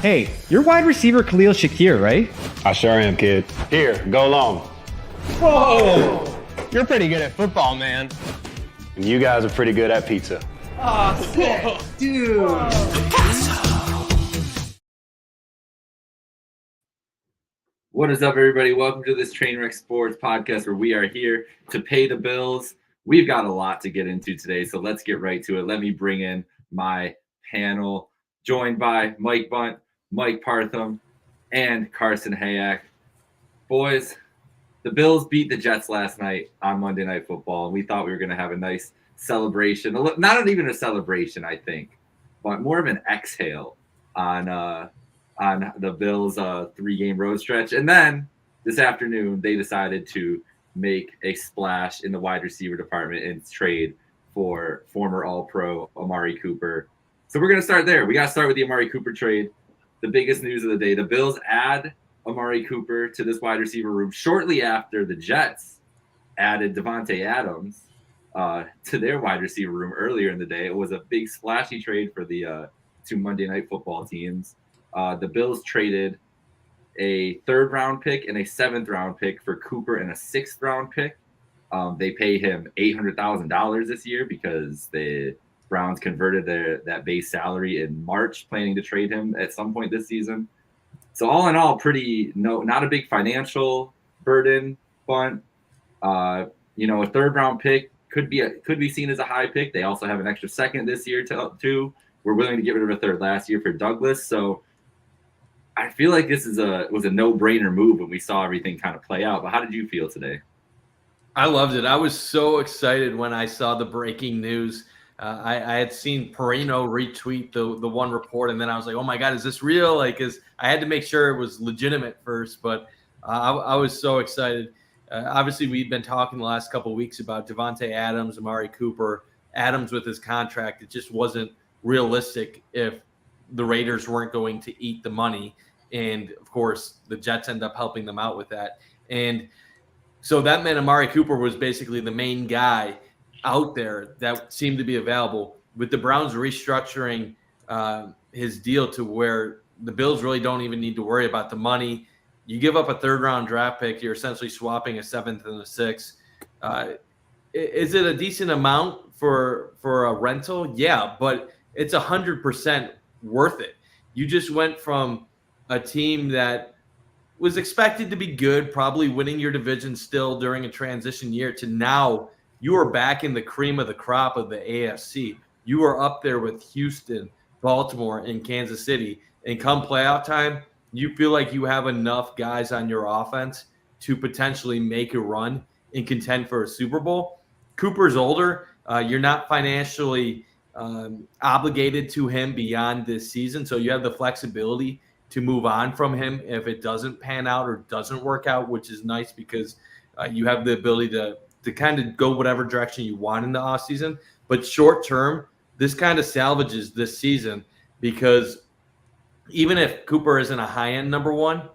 Hey, you're wide receiver Khalil Shakir, right? I sure am, kid. Here, go long. Whoa! You're pretty good at football, man. And you guys are pretty good at pizza. Oh, sick. Dude. What is up, everybody? Welcome to this Trainwreck Sports podcast where we are here to pay the bills. We've got a lot to get into today, so let's get right to it. Let me bring in my panel, joined by Mike Bunt, Mike Partham, and Carson Hayak. Boys, the Bills beat the Jets last night on Monday Night Football, and we thought we were going to have a nice celebration. Not even a celebration, I think, but more of an exhale on the Bills' 3-game road stretch. And then this afternoon, they decided to make a splash in the wide receiver department and trade for former All-Pro AMARI Cooper. So we're going to start there. We got to start with the AMARI Cooper trade. The biggest news of the day, the Bills add AMARI Cooper to this wide receiver room shortly after the Jets added Davante Adams to their wide receiver room earlier in the day. It was a big splashy trade for the two Monday Night Football teams. The Bills traded a 3rd-round pick and a 7th-round pick for Cooper and a 6th-round pick. They pay him $800,000 this year because the Browns converted that base salary in March, planning to trade him at some point this season. So all in all, not a big financial burden, but a 3rd-round pick could be seen as a high pick. They also have an extra 2nd this year too. We're willing to get rid of a 3rd last year for Douglas. So I feel like this was a no-brainer move when we saw everything kind of play out. But how did you feel today? I loved it. I was so excited when I saw the breaking news. I had seen Perino retweet the one report, and then I was like, "Oh my God, is this real?" I had to make sure it was legitimate first. But I was so excited. Obviously, we've been talking the last couple of weeks about Davante Adams, AMARI Cooper, Adams with his contract. It just wasn't realistic if the Raiders weren't going to eat the money. And of course, the Jets end up helping them out with that. And so that meant AMARI Cooper was basically the main guy out there that seemed to be available. With the Browns restructuring his deal to where the Bills really don't even need to worry about the money. You give up a 3rd-round draft pick, you're essentially swapping a 7th and a 6th. Is it a decent amount for a rental? Yeah, but it's 100% worth it. You just went from a team that was expected to be good, probably winning your division still during a transition year, to now you are back in the cream of the crop of the AFC. You are up there with Houston, Baltimore, and Kansas City. And come playoff time, you feel like you have enough guys on your offense to potentially make a run and contend for a Super Bowl. Cooper's older. You're not financially obligated to him beyond this season. So you have the flexibility to move on from him if it doesn't pan out or doesn't work out, which is nice because you have the ability to kind of go whatever direction you want in the offseason. But short term, this kind of salvages this season because even if Cooper isn't a high-end number one,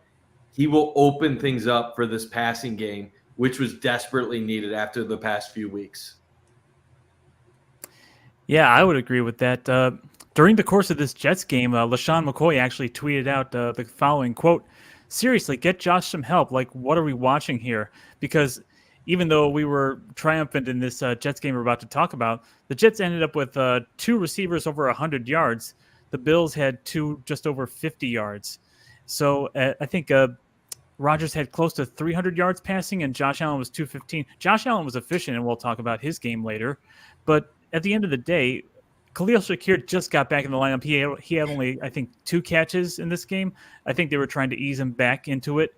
he will open things up for this passing game, which was desperately needed after the past few weeks. Yeah, I would agree with that. During the course of this Jets game, LaShawn McCoy actually tweeted out the following quote, "Seriously, get Josh some help. Like, what are we watching here?" Because even though we were triumphant in this Jets game we're about to talk about, the Jets ended up with 2 receivers over 100 yards. The Bills had 2 just over 50 yards. So I think Rodgers had close to 300 yards passing, and Josh Allen was 215. Josh Allen was efficient, and we'll talk about his game later. But at the end of the day, Khalil Shakir just got back in the lineup. He had only, I think, 2 catches in this game. I think they were trying to ease him back into it,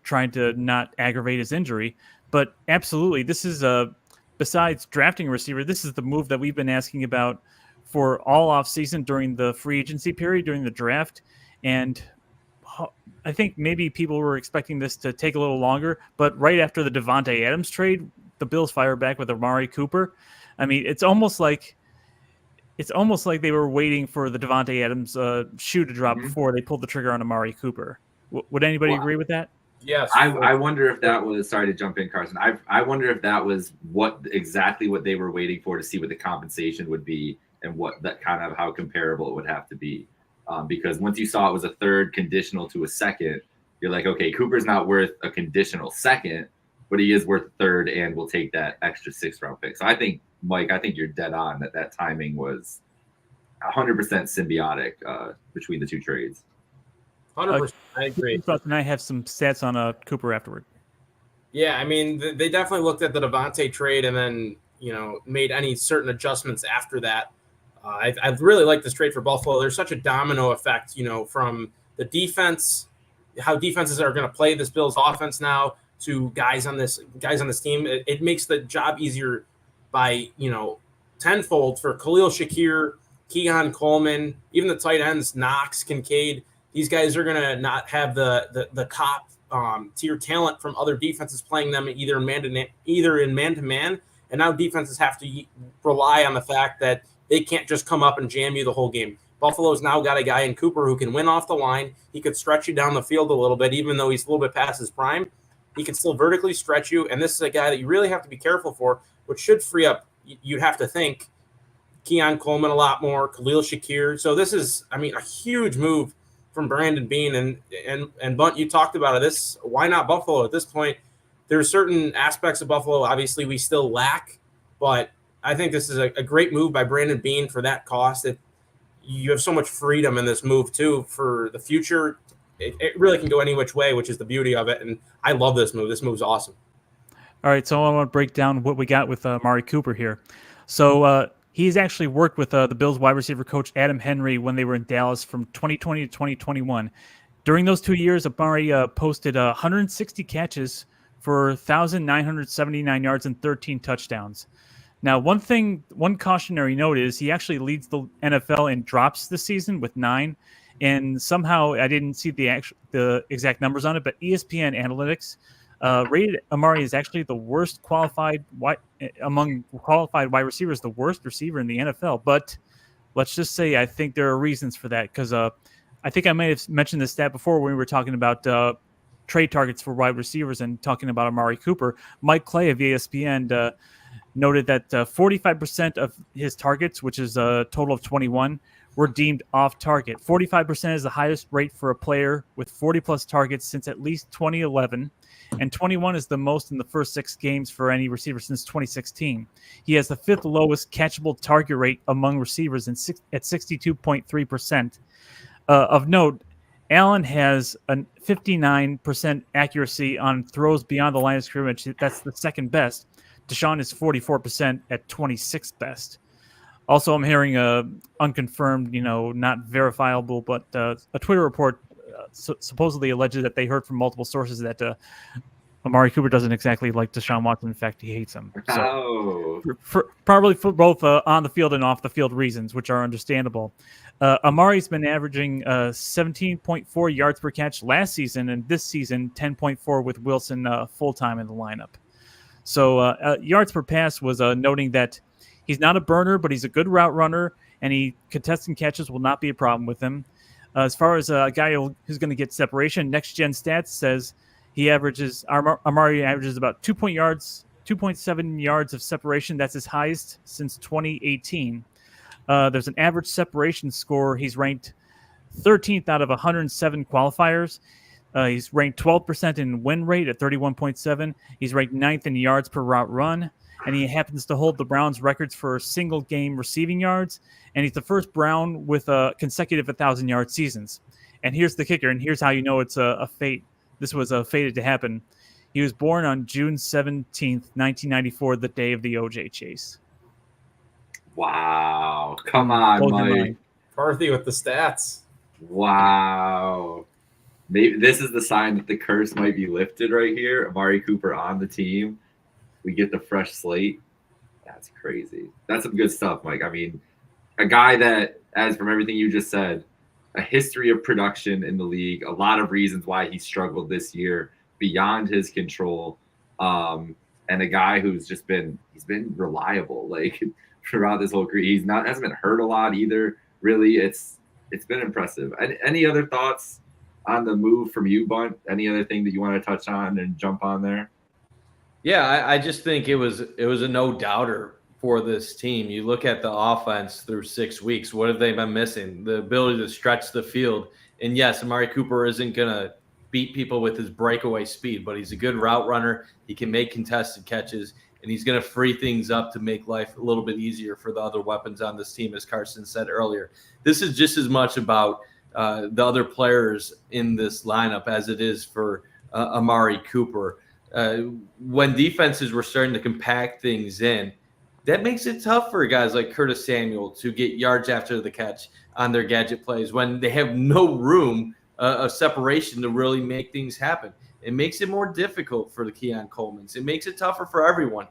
trying to not aggravate his injury. But absolutely, this is besides drafting a receiver, this is the move that we've been asking about for all offseason during the free agency period, during the draft. And I think maybe people were expecting this to take a little longer, but right after the Davante Adams trade, the Bills fire back with AMARI Cooper. I mean, it's almost like they were waiting for the Davante Adams shoe to drop before they pulled the trigger on AMARI Cooper. Would anybody agree with that? Yes. I wonder if that was, sorry to jump in, Carson. I wonder if that was exactly what they were waiting for to see what the compensation would be and what that kind of how comparable it would have to be. because once you saw it was a third conditional to a second, you're like, okay, Cooper's not worth a conditional second, but he is worth a third and will take that extra 6th-round pick. So I think, Mike, you're dead on that timing was 100% symbiotic between the two trades. 100%. I agree. And I have some stats on Cooper afterward. Yeah, I mean, they definitely looked at the Devontae trade and then, made any certain adjustments after that. I really like this trade for Buffalo. There's such a domino effect, from the defense, how defenses are going to play this Bills offense now, to guys on this team. It makes the job easier by, tenfold for Khalil Shakir, Keon Coleman, even the tight ends, Knox, Kincaid. These guys are going to not have the top tier talent from other defenses playing them either in man-to-man, and now defenses have to rely on the fact that they can't just come up and jam you the whole game. Buffalo's now got a guy in Cooper who can win off the line. He could stretch you down the field a little bit, even though he's a little bit past his prime. He can still vertically stretch you, and this is a guy that you really have to be careful for, which should free up, you'd have to think, Keon Coleman a lot more, Khalil Shakir. So this is, a huge move from Brandon Beane. And Bunt, you talked about it. Why not Buffalo at this point? There are certain aspects of Buffalo, obviously, we still lack, but I think this is a great move by Brandon Beane for that cost. You have so much freedom in this move, too, for the future. It really can go any which way, which is the beauty of it. And I love this move. This move's awesome. All right, so I want to break down what we got with Amari Cooper here. So he's actually worked with the Bills wide receiver coach Adam Henry when they were in Dallas from 2020 to 2021. During those 2 years, Amari posted 160 catches for 1,979 yards and 13 touchdowns. Now, one cautionary note is he actually leads the NFL in drops this season with 9. And somehow I didn't see the exact numbers on it, but ESPN Analytics rated Amari as actually the worst among qualified wide receivers, the worst receiver in the NFL. But let's just say I think there are reasons for that, because I think I might have mentioned this stat before when we were talking about trade targets for wide receivers and talking about Amari Cooper. Mike Clay of ESPN noted that 45% of his targets, which is a total of 21, were deemed off target. 45% is the highest rate for a player with 40-plus targets since at least 2011, and 21 is the most in the first 6 games for any receiver since 2016. He has the 5th lowest catchable target rate among receivers at 62.3%. Of note, Allen has a 59% accuracy on throws beyond the line of scrimmage. That's the second best. Deshaun is 44% at 26th best. Also, I'm hearing unconfirmed, not verifiable, but a Twitter report supposedly alleges that they heard from multiple sources that Amari Cooper doesn't exactly like Deshaun Watson. In fact, he hates him. So, probably for both on the field and off the field reasons, which are understandable. Amari's been averaging 17.4 yards per catch last season, and this season 10.4 with Wilson full-time in the lineup. So yards per pass was noting that he's not a burner, but he's a good route runner, and contesting catches will not be a problem with him. As far as a guy who's going to get separation, Next Gen Stats says Amari averages about 2.7 yards of separation. That's his highest since 2018. There's an average separation score. He's ranked 13th out of 107 qualifiers. He's ranked 12% in win rate at 31.7. He's ranked 9th in yards per route run. And he happens to hold the Browns' records for single game receiving yards. And he's the first Brown with consecutive 1,000-yard seasons. And here's the kicker, and here's how you know it's a fate. This was fated to happen. He was born on June 17th, 1994, the day of the OJ chase. Wow. Come on, Mike. Parthy with the stats. Wow. Maybe this is the sign that the curse might be lifted right here. Amari Cooper on the team. We get the fresh slate. That's crazy. That's some good stuff, Mike. I mean, a guy that, as from everything you just said, a history of production in the league, a lot of reasons why he struggled this year beyond his control, and a guy who's just been reliable like throughout this whole career. Hasn't been hurt a lot either. Really, it's been impressive. Any other thoughts on the move from you, Bunt? Any other thing that you want to touch on and jump on there? Yeah, I just think it was a no doubter for this team. You look at the offense through 6 weeks. What have they been missing? The ability to stretch the field. And yes, Amari Cooper isn't going to beat people with his breakaway speed, but he's a good route runner. He can make contested catches, and he's going to free things up to make life a little bit easier for the other weapons on this team, as Carson said earlier. This is just as much about the other players in this lineup as it is for Amari Cooper. When defenses were starting to compact things in, that makes it tough for guys like Curtis Samuel to get yards after the catch on their gadget plays when they have no room of separation to really make things happen. It makes it more difficult for the Keon Colemans. It makes it tougher for everyone.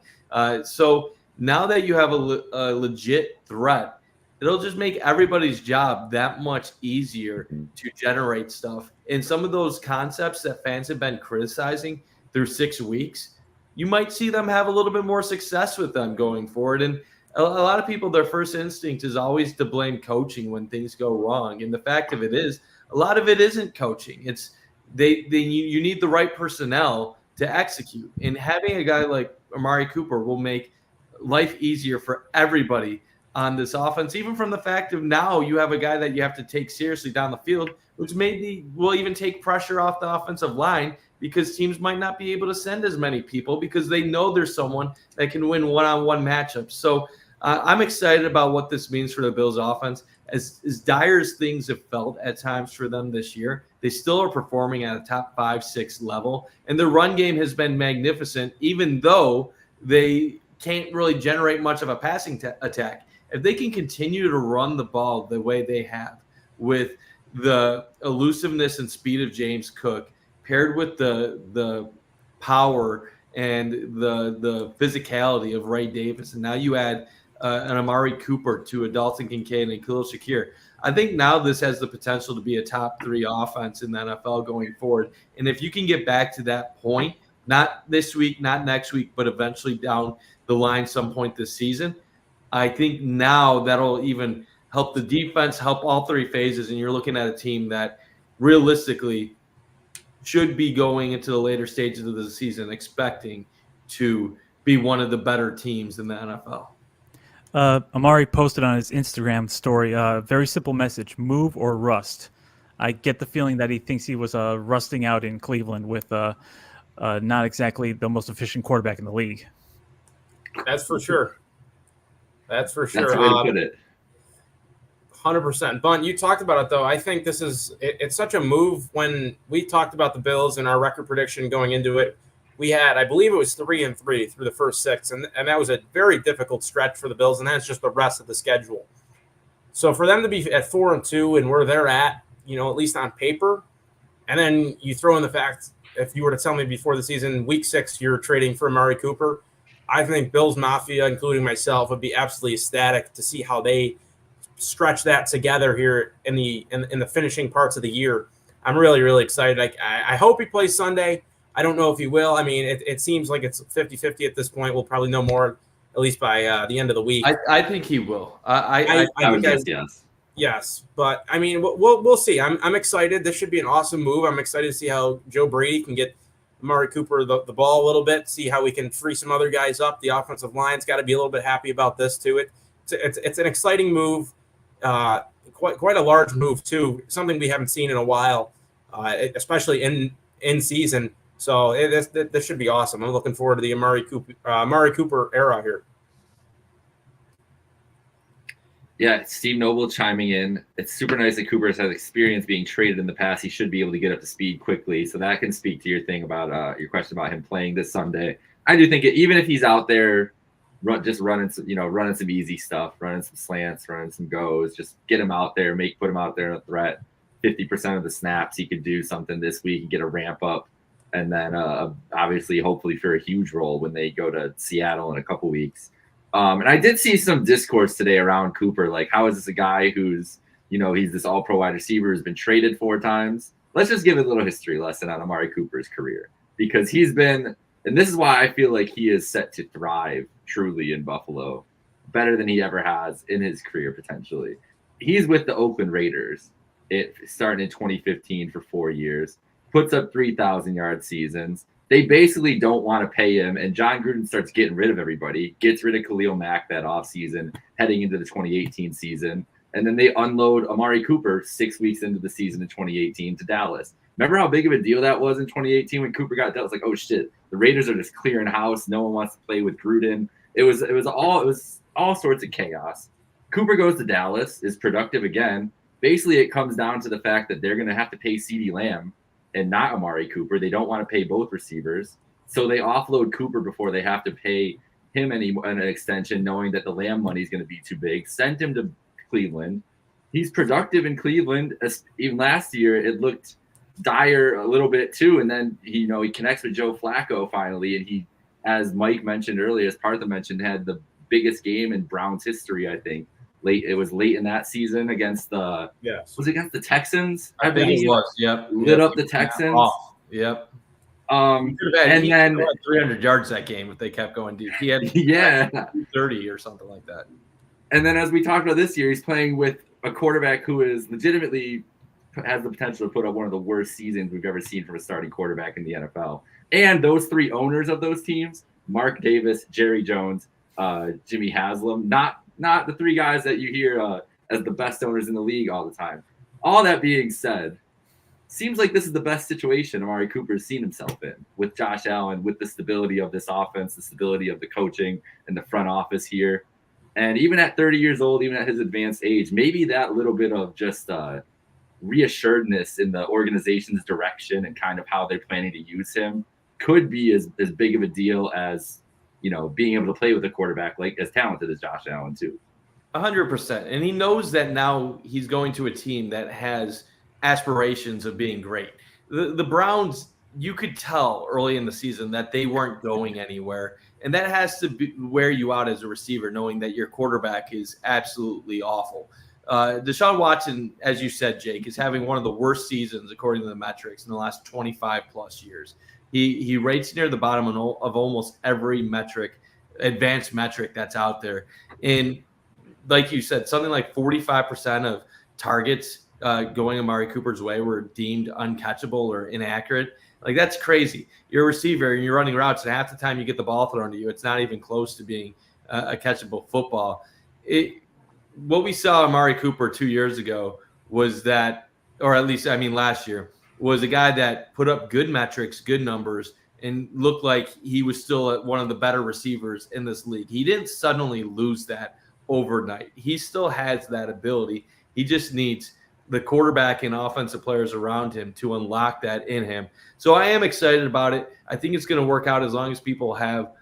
So now that you have a legit threat, it'll just make everybody's job that much easier to generate stuff. And some of those concepts that fans have been criticizing through 6 weeks, you might see them have a little bit more success with them going forward. And a lot of people, their first instinct is always to blame coaching when things go wrong. And the fact of it is, a lot of it isn't coaching. It's you need the right personnel to execute. And having a guy like Amari Cooper will make life easier for everybody on this offense, even from the fact of now you have a guy that you have to take seriously down the field, which maybe will even take pressure off the offensive line because teams might not be able to send as many people because they know there's someone that can win one-on-one matchups. So I'm excited about what this means for the Bills offense. As dire as things have felt at times for them this year, they still are performing at a top 5-6 level. And the run game has been magnificent, even though they can't really generate much of a passing attack. If they can continue to run the ball the way they have with the elusiveness and speed of James Cook, paired with the power and the physicality of Ray Davis, and now you add an Amari Cooper to a Dalton Kincaid and Khalil Shakir, I think now this has the potential to be a top 3 offense in the NFL going forward. And if you can get back to that point, not this week, not next week, but eventually down the line some point this season, I think now that'll even help the defense, help all 3 phases, and you're looking at a team that realistically should be going into the later stages of the season expecting to be one of the better teams in the NFL. Amari posted on his Instagram story a very simple message: move or rust. I get the feeling that he thinks he was rusting out in Cleveland with not exactly the most efficient quarterback in the league. That's for sure. That's for sure. That's the way to put it. 100%. Bunt, you talked about it, though. I think it's such a move. When we talked about the Bills and our record prediction going into it, we had, I believe it was 3-3 through the first 6, and that was a very difficult stretch for the Bills, and that's just the rest of the schedule. So for them to be at 4-2 and where they're at, at least on paper, and then you throw in the fact, if you were to tell me before the season, week 6, you're trading for Amari Cooper, I think Bills Mafia, including myself, would be absolutely ecstatic to see how they stretch that together here in the finishing parts of the year. I'm really, really excited. I hope he plays Sunday. I don't know if he will. I mean, it seems like it's 50-50 at this point. We'll probably know more at least by the end of the week. I think he will. I would guess yes. Yes, but I mean, we'll see. I'm excited. This should be an awesome move. I'm excited to see how Joe Brady can get Amari Cooper the ball a little bit, see how we can free some other guys up. The offensive line's got to be a little bit happy about this too. It's an exciting move, quite a large move too, something we haven't seen in a while, especially in season. So this should be awesome. I'm looking forward to the Amari Cooper era here. Yeah, Steve Noble chiming in. It's super nice that Cooper has experience being traded in the past. He should be able to get up to speed quickly. So that can speak to your thing about your question about him playing this Sunday. I do think even if he's out there just running some easy stuff, running some slants, running some goes, just get him out there, put him out there in a threat. 50% of the snaps, he could do something this week and get a ramp up. And then obviously, hopefully for a huge role when they go to Seattle in a couple weeks. And I did see some discourse today around Cooper. Like, how is this a guy who's, he's this all-pro wide receiver who's been traded 4 times? Let's just give a little history lesson on Amari Cooper's career. Because he's been, and this is why I feel like he is set to thrive truly in Buffalo, better than he ever has in his career potentially. He's with the Oakland Raiders. It started in 2015 for 4 years. Puts up 3,000-yard seasons, they basically don't want to pay him, and John Gruden starts getting rid of everybody, gets rid of Khalil Mack that offseason, heading into the 2018 season, and then they unload Amari Cooper 6 weeks into the season in 2018 to Dallas. Remember how big of a deal that was in 2018 when Cooper got dealt? It's like, oh shit, the Raiders are just clearing house. No one wants to play with Gruden. It was all sorts of chaos. Cooper goes to Dallas, is productive again. Basically, it comes down to the fact that they're going to have to pay CeeDee Lamb and not Amari Cooper. They don't want to pay both receivers. So they offload Cooper before they have to pay him an extension, knowing that the Lamb money is going to be too big. Sent him to Cleveland. He's productive in Cleveland. Even last year, it looked dire a little bit too. And then, he connects with Joe Flacco finally. And he, as Mike mentioned earlier, as Partha mentioned, had the biggest game in Browns history, I think. It was late in that season against was it against the Texans? I think it was. Yep. Lit up the Texans. Yep. And then 300 yards that game if they kept going deep. He had 30 or something like that. And then, as we talked about this year, he's playing with a quarterback who is legitimately has the potential to put up one of the worst seasons we've ever seen from a starting quarterback in the NFL. And those three owners of those teams, Mark Davis, Jerry Jones, Jimmy Haslam, not the three guys that you hear as the best owners in the league all the time. All that being said, seems like this is the best situation Amari Cooper's seen himself in with Josh Allen, with the stability of this offense, the stability of the coaching and the front office here. And even at 30 years old, even at his advanced age, maybe that little bit of just reassuredness in the organization's direction and kind of how they're planning to use him could be as big of a deal as being able to play with a quarterback like as talented as Josh Allen too. 100%. And he knows that now he's going to a team that has aspirations of being great. The Browns, you could tell early in the season that they weren't going anywhere. And that has to wear you out as a receiver, knowing that your quarterback is absolutely awful. Deshaun Watson, as you said, Jake, is having one of the worst seasons according to the metrics in the last 25 plus years. He rates near the bottom of almost every metric, advanced metric that's out there. And like you said, something like 45% of targets going Amari Cooper's way were deemed uncatchable or inaccurate. Like, that's crazy. You're a receiver and you're running routes, and half the time you get the ball thrown to you, it's not even close to being a catchable football. What we saw Amari Cooper 2 years ago was that, or at least, last year, was a guy that put up good metrics, good numbers, and looked like he was still one of the better receivers in this league. He didn't suddenly lose that overnight. He still has that ability. He just needs the quarterback and offensive players around him to unlock that in him. So I am excited about it. I think it's going to work out as long as people have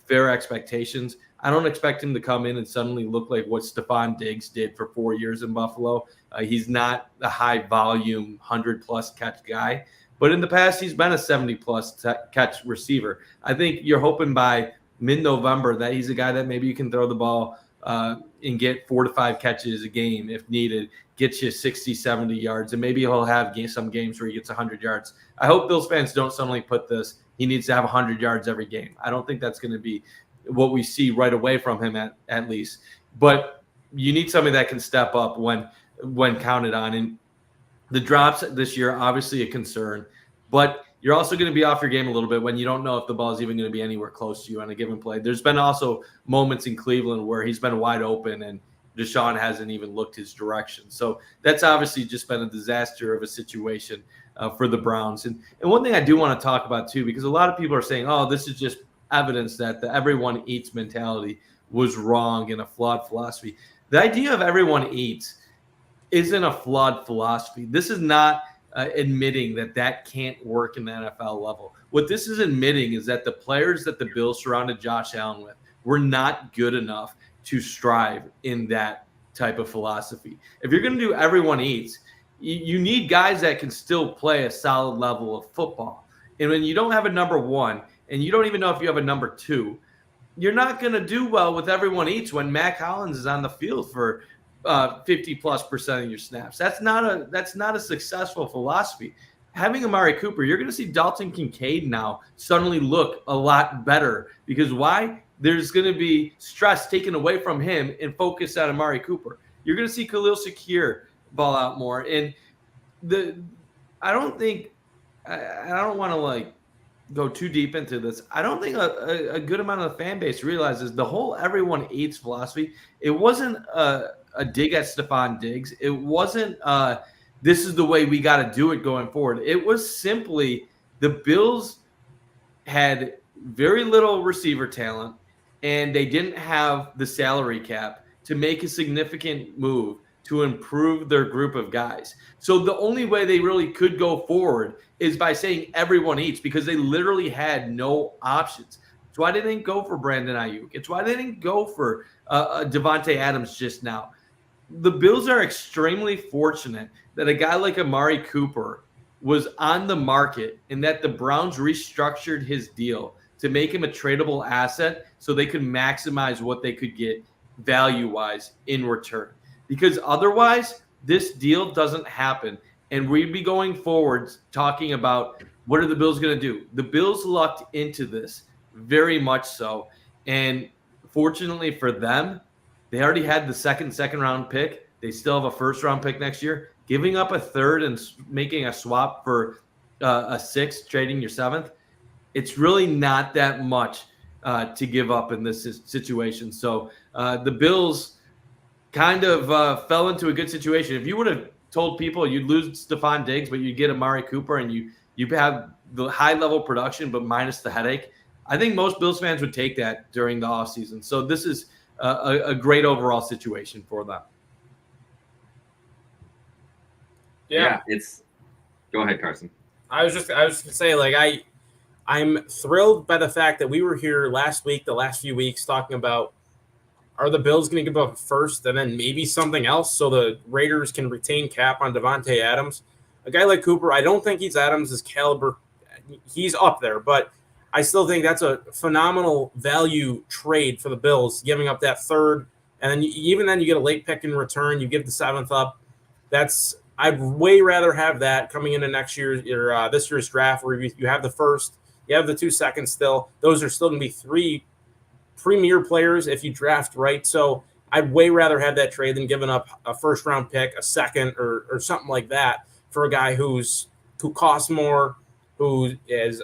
fair expectations. I don't expect him to come in and suddenly look like what Stephon Diggs did for 4 years in Buffalo. He's not a high-volume, 100-plus catch guy. But in the past, he's been a 70-plus catch receiver. I think you're hoping by mid-November that he's a guy that maybe you can throw the ball and get 4 to 5 catches a game if needed, gets you 60, 70 yards, and maybe he'll have some games where he gets 100 yards. I hope Bills fans don't suddenly put this, he needs to have 100 yards every game. I don't think that's going to be what we see right away from him at least. But you need somebody that can step up when counted on. And the drops this year, obviously a concern, but you're also going to be off your game a little bit when you don't know if the ball is even going to be anywhere close to you on a given play. There's been also moments in Cleveland where he's been wide open and Deshaun hasn't even looked his direction. So that's obviously just been a disaster of a situation for the Browns. And one thing I do want to talk about too, because a lot of people are saying, oh, this is just evidence that the everyone eats mentality was wrong and a flawed philosophy. The idea of everyone eats isn't a flawed philosophy. This is not admitting that can't work in the NFL level. What this is admitting is that the players that the Bills surrounded Josh Allen with were not good enough to strive in that type of philosophy. If you're going to do everyone eats, you need guys that can still play a solid level of football. And when you don't have a number one, and you don't even know if you have a number two, you're not going to do well with everyone eats when Mac Hollins is on the field for 50+% of your snaps. That's not a successful philosophy. Having Amari Cooper, you're going to see Dalton Kincaid now suddenly look a lot better because why? There's going to be stress taken away from him and focus on Amari Cooper. You're going to see Khalil Shakir ball out more. And I don't want to go too deep into this, I don't think a good amount of the fan base realizes the whole everyone eats philosophy. It wasn't a dig at Stephon Diggs. It wasn't this is the way we got to do it going forward. It was simply the Bills had very little receiver talent, and they didn't have the salary cap to make a significant move to improve their group of guys. So the only way they really could go forward is by saying everyone eats, because they literally had no options. It's why they didn't go for Brandon Ayuk. It's why they didn't go for Devontae Adams just now. The Bills are extremely fortunate that a guy like Amari Cooper was on the market and that the Browns restructured his deal to make him a tradable asset so they could maximize what they could get value-wise in return. Because otherwise, this deal doesn't happen. And we'd be going forward talking about what are the Bills going to do. The Bills lucked into this very much so. And fortunately for them, they already had the second round pick. They still have a first round pick next year. Giving up a third and making a swap for a sixth, trading your seventh, it's really not that much to give up in this situation. So the Bills kind of fell into a good situation. If you would have told people you'd lose Stephon Diggs, but you get Amari Cooper and you have the high-level production but minus the headache, I think most Bills fans would take that during the offseason. So this is a great overall situation for them. Yeah, go ahead, Carson. I was just gonna say, like, I'm thrilled by the fact that we were here last week, the last few weeks, talking about, are the Bills going to give up first and then maybe something else so the Raiders can retain cap on Devontae Adams? A guy like Cooper, I don't think he's Adams' caliber. He's up there, but I still think that's a phenomenal value trade for the Bills, giving up that third. And then even then you get a late pick in return. You give the seventh up. I'd way rather have that coming into next year's or this year's draft, where you have the first, you have the 2 seconds still. Those are still going to be 3 premier players if you draft right. So I'd way rather have that trade than giving up a first round pick, a second, or something like that for a guy who costs more, who is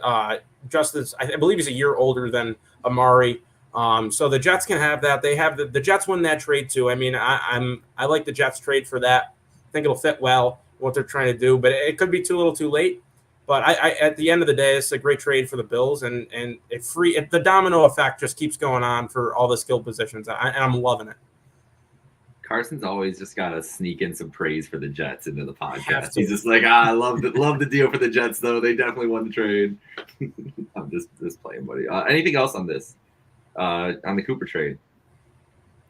just as, I believe he's a year older than Amari. So the Jets can have that. They have the Jets win that trade too. I mean, I like the Jets trade for that. I think it'll fit well what they're trying to do, but it could be too little too late. But I at the end of the day, it's a great trade for the Bills, and the domino effect just keeps going on for all the skill positions, and I'm loving it. Carson's always just got to sneak in some praise for the Jets into the podcast. He's just like, I love the deal for the Jets, though. They definitely won the trade. I'm just playing, buddy. Anything else on this? On the Cooper trade?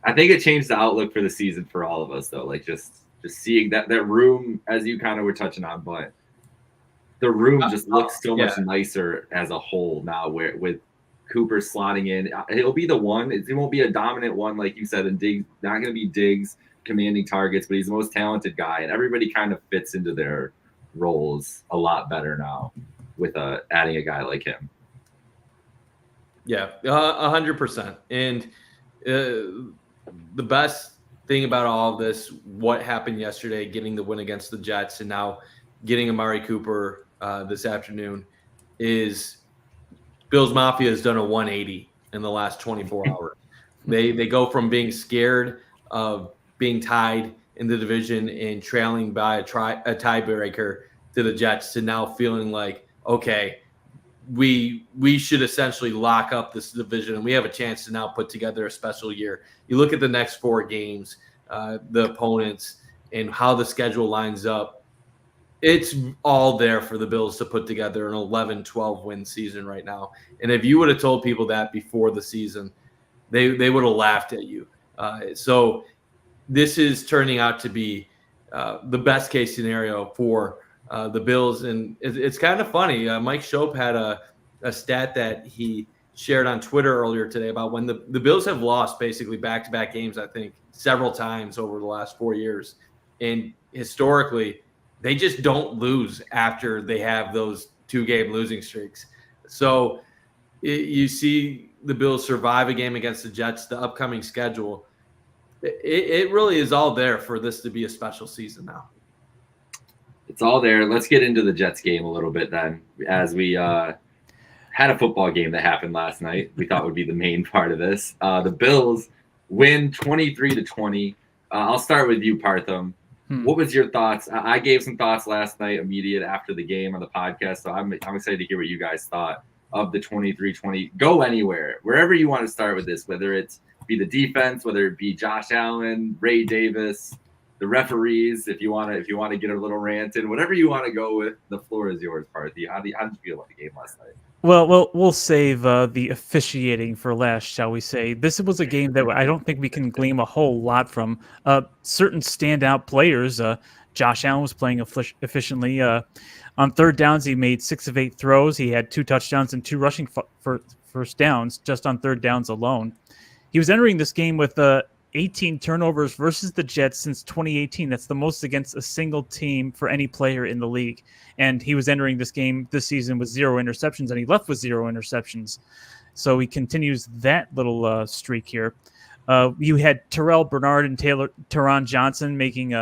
I think it changed the outlook for the season for all of us, though. Like just seeing that room, as you kind of were touching on, but the room just looks so much nicer as a whole now, with Cooper slotting in. It'll be the one. It won't be a dominant one, like you said, and Diggs, not going to be Diggs commanding targets, but he's the most talented guy, and everybody kind of fits into their roles a lot better now with adding a guy like him. Yeah, 100%. And the best thing about all of this, what happened yesterday, getting the win against the Jets, and now getting Amari Cooper this afternoon, is Bills Mafia has done a 180 in the last 24 hours. They go from being scared of being tied in the division and trailing by a tiebreaker to the Jets to now feeling like, okay, we should essentially lock up this division and we have a chance to now put together a special year. You look at the next 4 games, the opponents, and how the schedule lines up. It's all there for the Bills to put together an 11-12 win season right now. And if you would have told people that before the season, they would have laughed at you. So this is turning out to be the best case scenario for the Bills. And it's kind of funny. Mike Shope had a stat that he shared on Twitter earlier today about when the Bills have lost basically back-to-back games, I think, several times over the last 4 years. And historically, they just don't lose after they have those 2-game losing streaks. So you see the Bills survive a game against the Jets, the upcoming schedule. It really is all there for this to be a special season now. It's all there. Let's get into the Jets game a little bit then, as we had a football game that happened last night. We thought would be the main part of this. The Bills win 23-20. I'll start with you, Partham. What was your thoughts? I gave some thoughts last night, immediate after the game on the podcast. So I'm excited to hear what you guys thought of the 23-20. Go anywhere, wherever you want to start with this, whether it's be the defense, whether it be Josh Allen, Ray Davis, the referees. If you want to get a little ranted, whatever you want to go with, the floor is yours, Parthy. How did you feel about the game last night? Well, we'll save the officiating for last, shall we say. This was a game that I don't think we can glean a whole lot from. Certain standout players, Josh Allen was playing efficiently. On third downs, he made 6 of 8 throws. He had 2 touchdowns and 2 rushing first downs just on third downs alone. He was entering this game with 18 turnovers versus the Jets since 2018. That's the most against a single team for any player in the league. And he was entering this game this season with 0 interceptions, and he left with 0 interceptions. So he continues that little streak here. You had Terrell Bernard and Teron Johnson making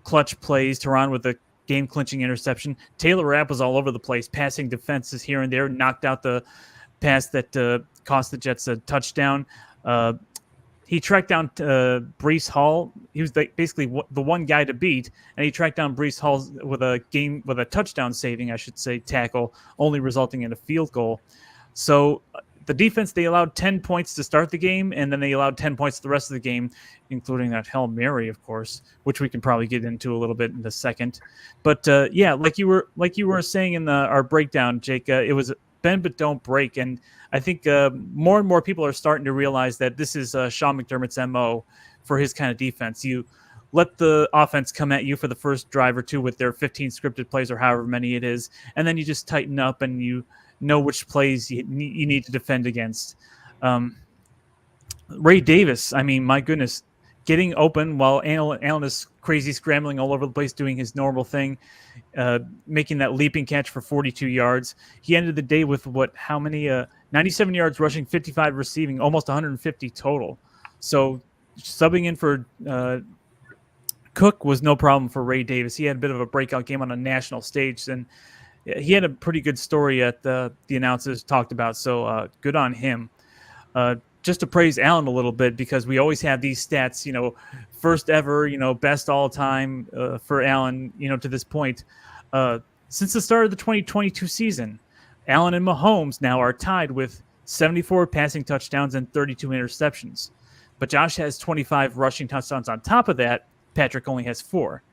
clutch plays. Teron with a game-clinching interception. Taylor Rapp was all over the place, passing defenses here and there, knocked out the pass that cost the Jets a touchdown. He tracked down Breece Hall. He was basically the one guy to beat, and he tracked down Breece Hall with a touchdown saving, I should say, tackle, only resulting in a field goal. So the defense, they allowed 10 points to start the game, and then they allowed 10 points the rest of the game, including that Hail Mary, of course, which we can probably get into a little bit in a second. But yeah, like you were saying in our breakdown, Jake, it was bend but don't break, and I think more and more people are starting to realize that this is Sean McDermott's MO for his kind of defense. You let the offense come at you for the first drive or two with their 15 scripted plays or however many it is, and then you just tighten up and you know which plays you need to defend against. Ray Davis, I mean, my goodness, getting open while Allen is crazy scrambling all over the place, doing his normal thing, making that leaping catch for 42 yards. He ended the day with 97 yards rushing, 55 receiving, almost 150 total. So subbing in for Cook was no problem for Ray Davis. He had a bit of a breakout game on a national stage, and he had a pretty good story that the announcers talked about. So good on him. Just to praise Allen a little bit, because we always have these stats, first ever, best all time for Allen, to this point. Since the start of the 2022 season, Allen and Mahomes now are tied with 74 passing touchdowns and 32 interceptions. But Josh has 25 rushing touchdowns on top of that. Patrick only has 4.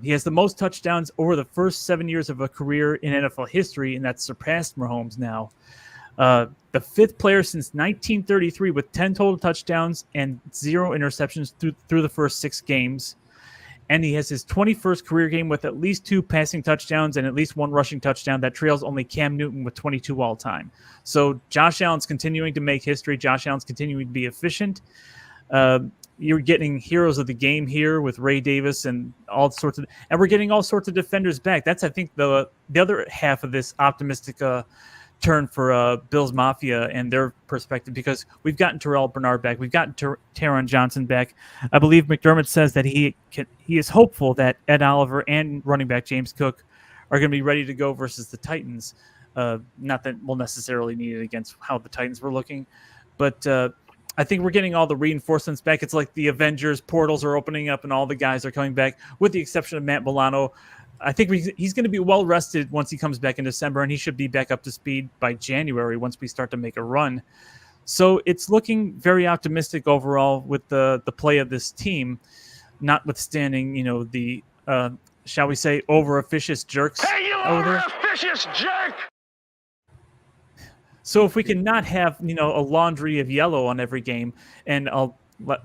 He has the most touchdowns over the first 7 years of a career in NFL history, and that's surpassed Mahomes now. The 5th player since 1933 with 10 total touchdowns and 0 interceptions through the first 6 games. And he has his 21st career game with at least 2 passing touchdowns and at least 1 rushing touchdown. That trails only Cam Newton with 22 all time. So Josh Allen's continuing to make history. Josh Allen's continuing to be efficient. You're getting heroes of the game here with Ray Davis and we're getting all sorts of defenders back. That's, I think, the other half of this optimistic turn for Bills Mafia and their perspective, because we've gotten Terrell Bernard back. We've gotten Taron Johnson back. I believe McDermott says that he is hopeful that Ed Oliver and running back James Cook are going to be ready to go versus the Titans. Not that we'll necessarily need it against how the Titans were looking, but I think we're getting all the reinforcements back. It's like the Avengers portals are opening up and all the guys are coming back, with the exception of Matt Milano. I think he's going to be well rested once he comes back in December, and he should be back up to speed by January once we start to make a run. So it's looking very optimistic overall with the play of this team, notwithstanding, the shall we say, over officious jerks. Hey, you over officious jerk! So if we can not have a laundry of yellow on every game, and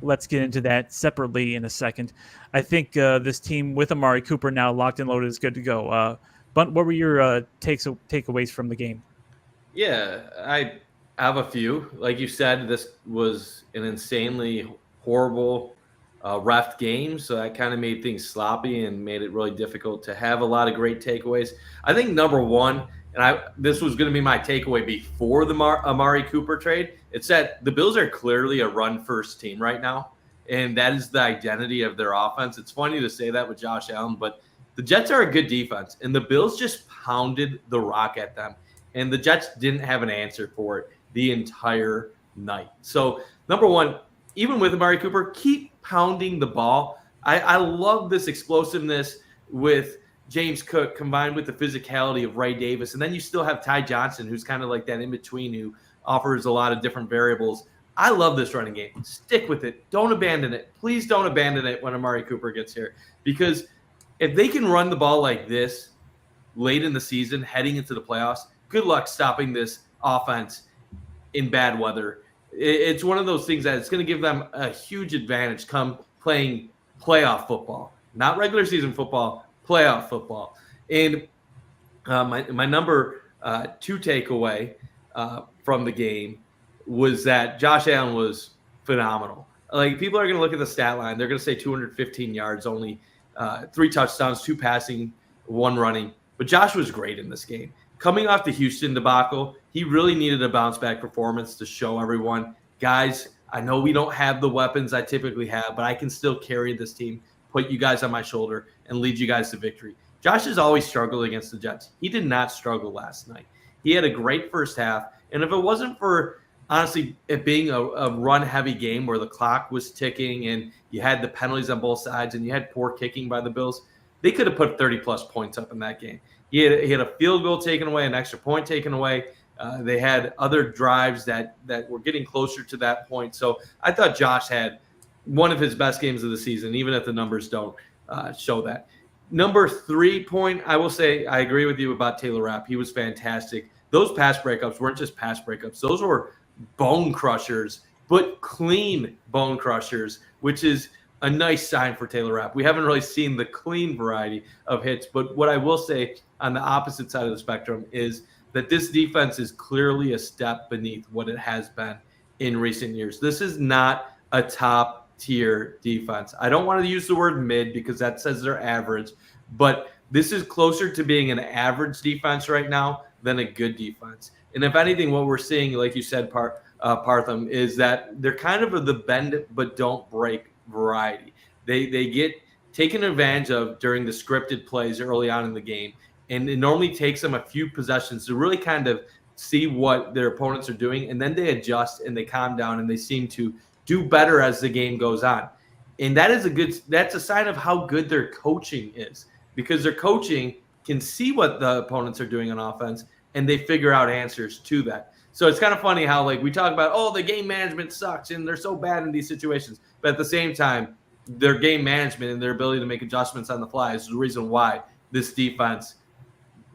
let's get into that separately in a second. I think this team with Amari Cooper now locked and loaded is good to go. But what were your takeaways from the game? Yeah, I have a few. Like you said, this was an insanely horrible ref game, so that kind of made things sloppy and made it really difficult to have a lot of great takeaways. I think number one, and this was going to be my takeaway before the Amari Cooper trade, it's that the Bills are clearly a run-first team right now, and that is the identity of their offense. It's funny to say that with Josh Allen, but the Jets are a good defense, and the Bills just pounded the rock at them. And the Jets didn't have an answer for it the entire night. So, number one, even with Amari Cooper, keep pounding the ball. I love this explosiveness with James Cook combined with the physicality of Ray Davis. And then you still have Ty Johnson, who's kind of like that in between, who offers a lot of different variables. I love this running game. Stick with it. Don't abandon it. Please don't abandon it when Amari Cooper gets here. Because if they can run the ball like this late in the season, heading into the playoffs, good luck stopping this offense in bad weather. It's one of those things that it's going to give them a huge advantage come playing playoff football, not regular season football, playoff football. And my number 2 takeaway from the game was that Josh Allen was phenomenal. Like, people are going to look at the stat line. They're going to say 215 yards, only 3 touchdowns, 2 passing, 1 running. But Josh was great in this game. Coming off the Houston debacle, he really needed a bounce-back performance to show everyone, guys, I know we don't have the weapons I typically have, but I can still carry this team, put you guys on my shoulder, and lead you guys to victory. Josh has always struggled against the Jets. He did not struggle last night. He had a great first half, and if it wasn't for, honestly, it being a run-heavy game where the clock was ticking and you had the penalties on both sides and you had poor kicking by the Bills, they could have put 30-plus points up in that game. He had a field goal taken away, an extra point taken away. They had other drives that were getting closer to that point. So I thought Josh had one of his best games of the season, even if the numbers don't show that. Number 3 point, I will say I agree with you about Taylor Rapp. He was fantastic. Those pass breakups weren't just pass breakups. Those were bone crushers, but clean bone crushers, which is a nice sign for Taylor Rapp. We haven't really seen the clean variety of hits, but what I will say on the opposite side of the spectrum is that this defense is clearly a step beneath what it has been in recent years. This is not a top-tier defense. I don't want to use the word mid because that says they're average, but this is closer to being an average defense right now than a good defense. And if anything, what we're seeing, like you said, Partham, is that they're kind of the bend but don't break variety. They get taken advantage of during the scripted plays early on in the game, and it normally takes them a few possessions to really kind of see what their opponents are doing, and then they adjust and they calm down and they seem to do better as the game goes on. And that's a sign of how good their coaching is, because their coaching can see what the opponents are doing on offense and they figure out answers to that. So it's kind of funny how, like, we talk about, oh, the game management sucks and they're so bad in these situations. But at the same time, their game management and their ability to make adjustments on the fly is the reason why this defense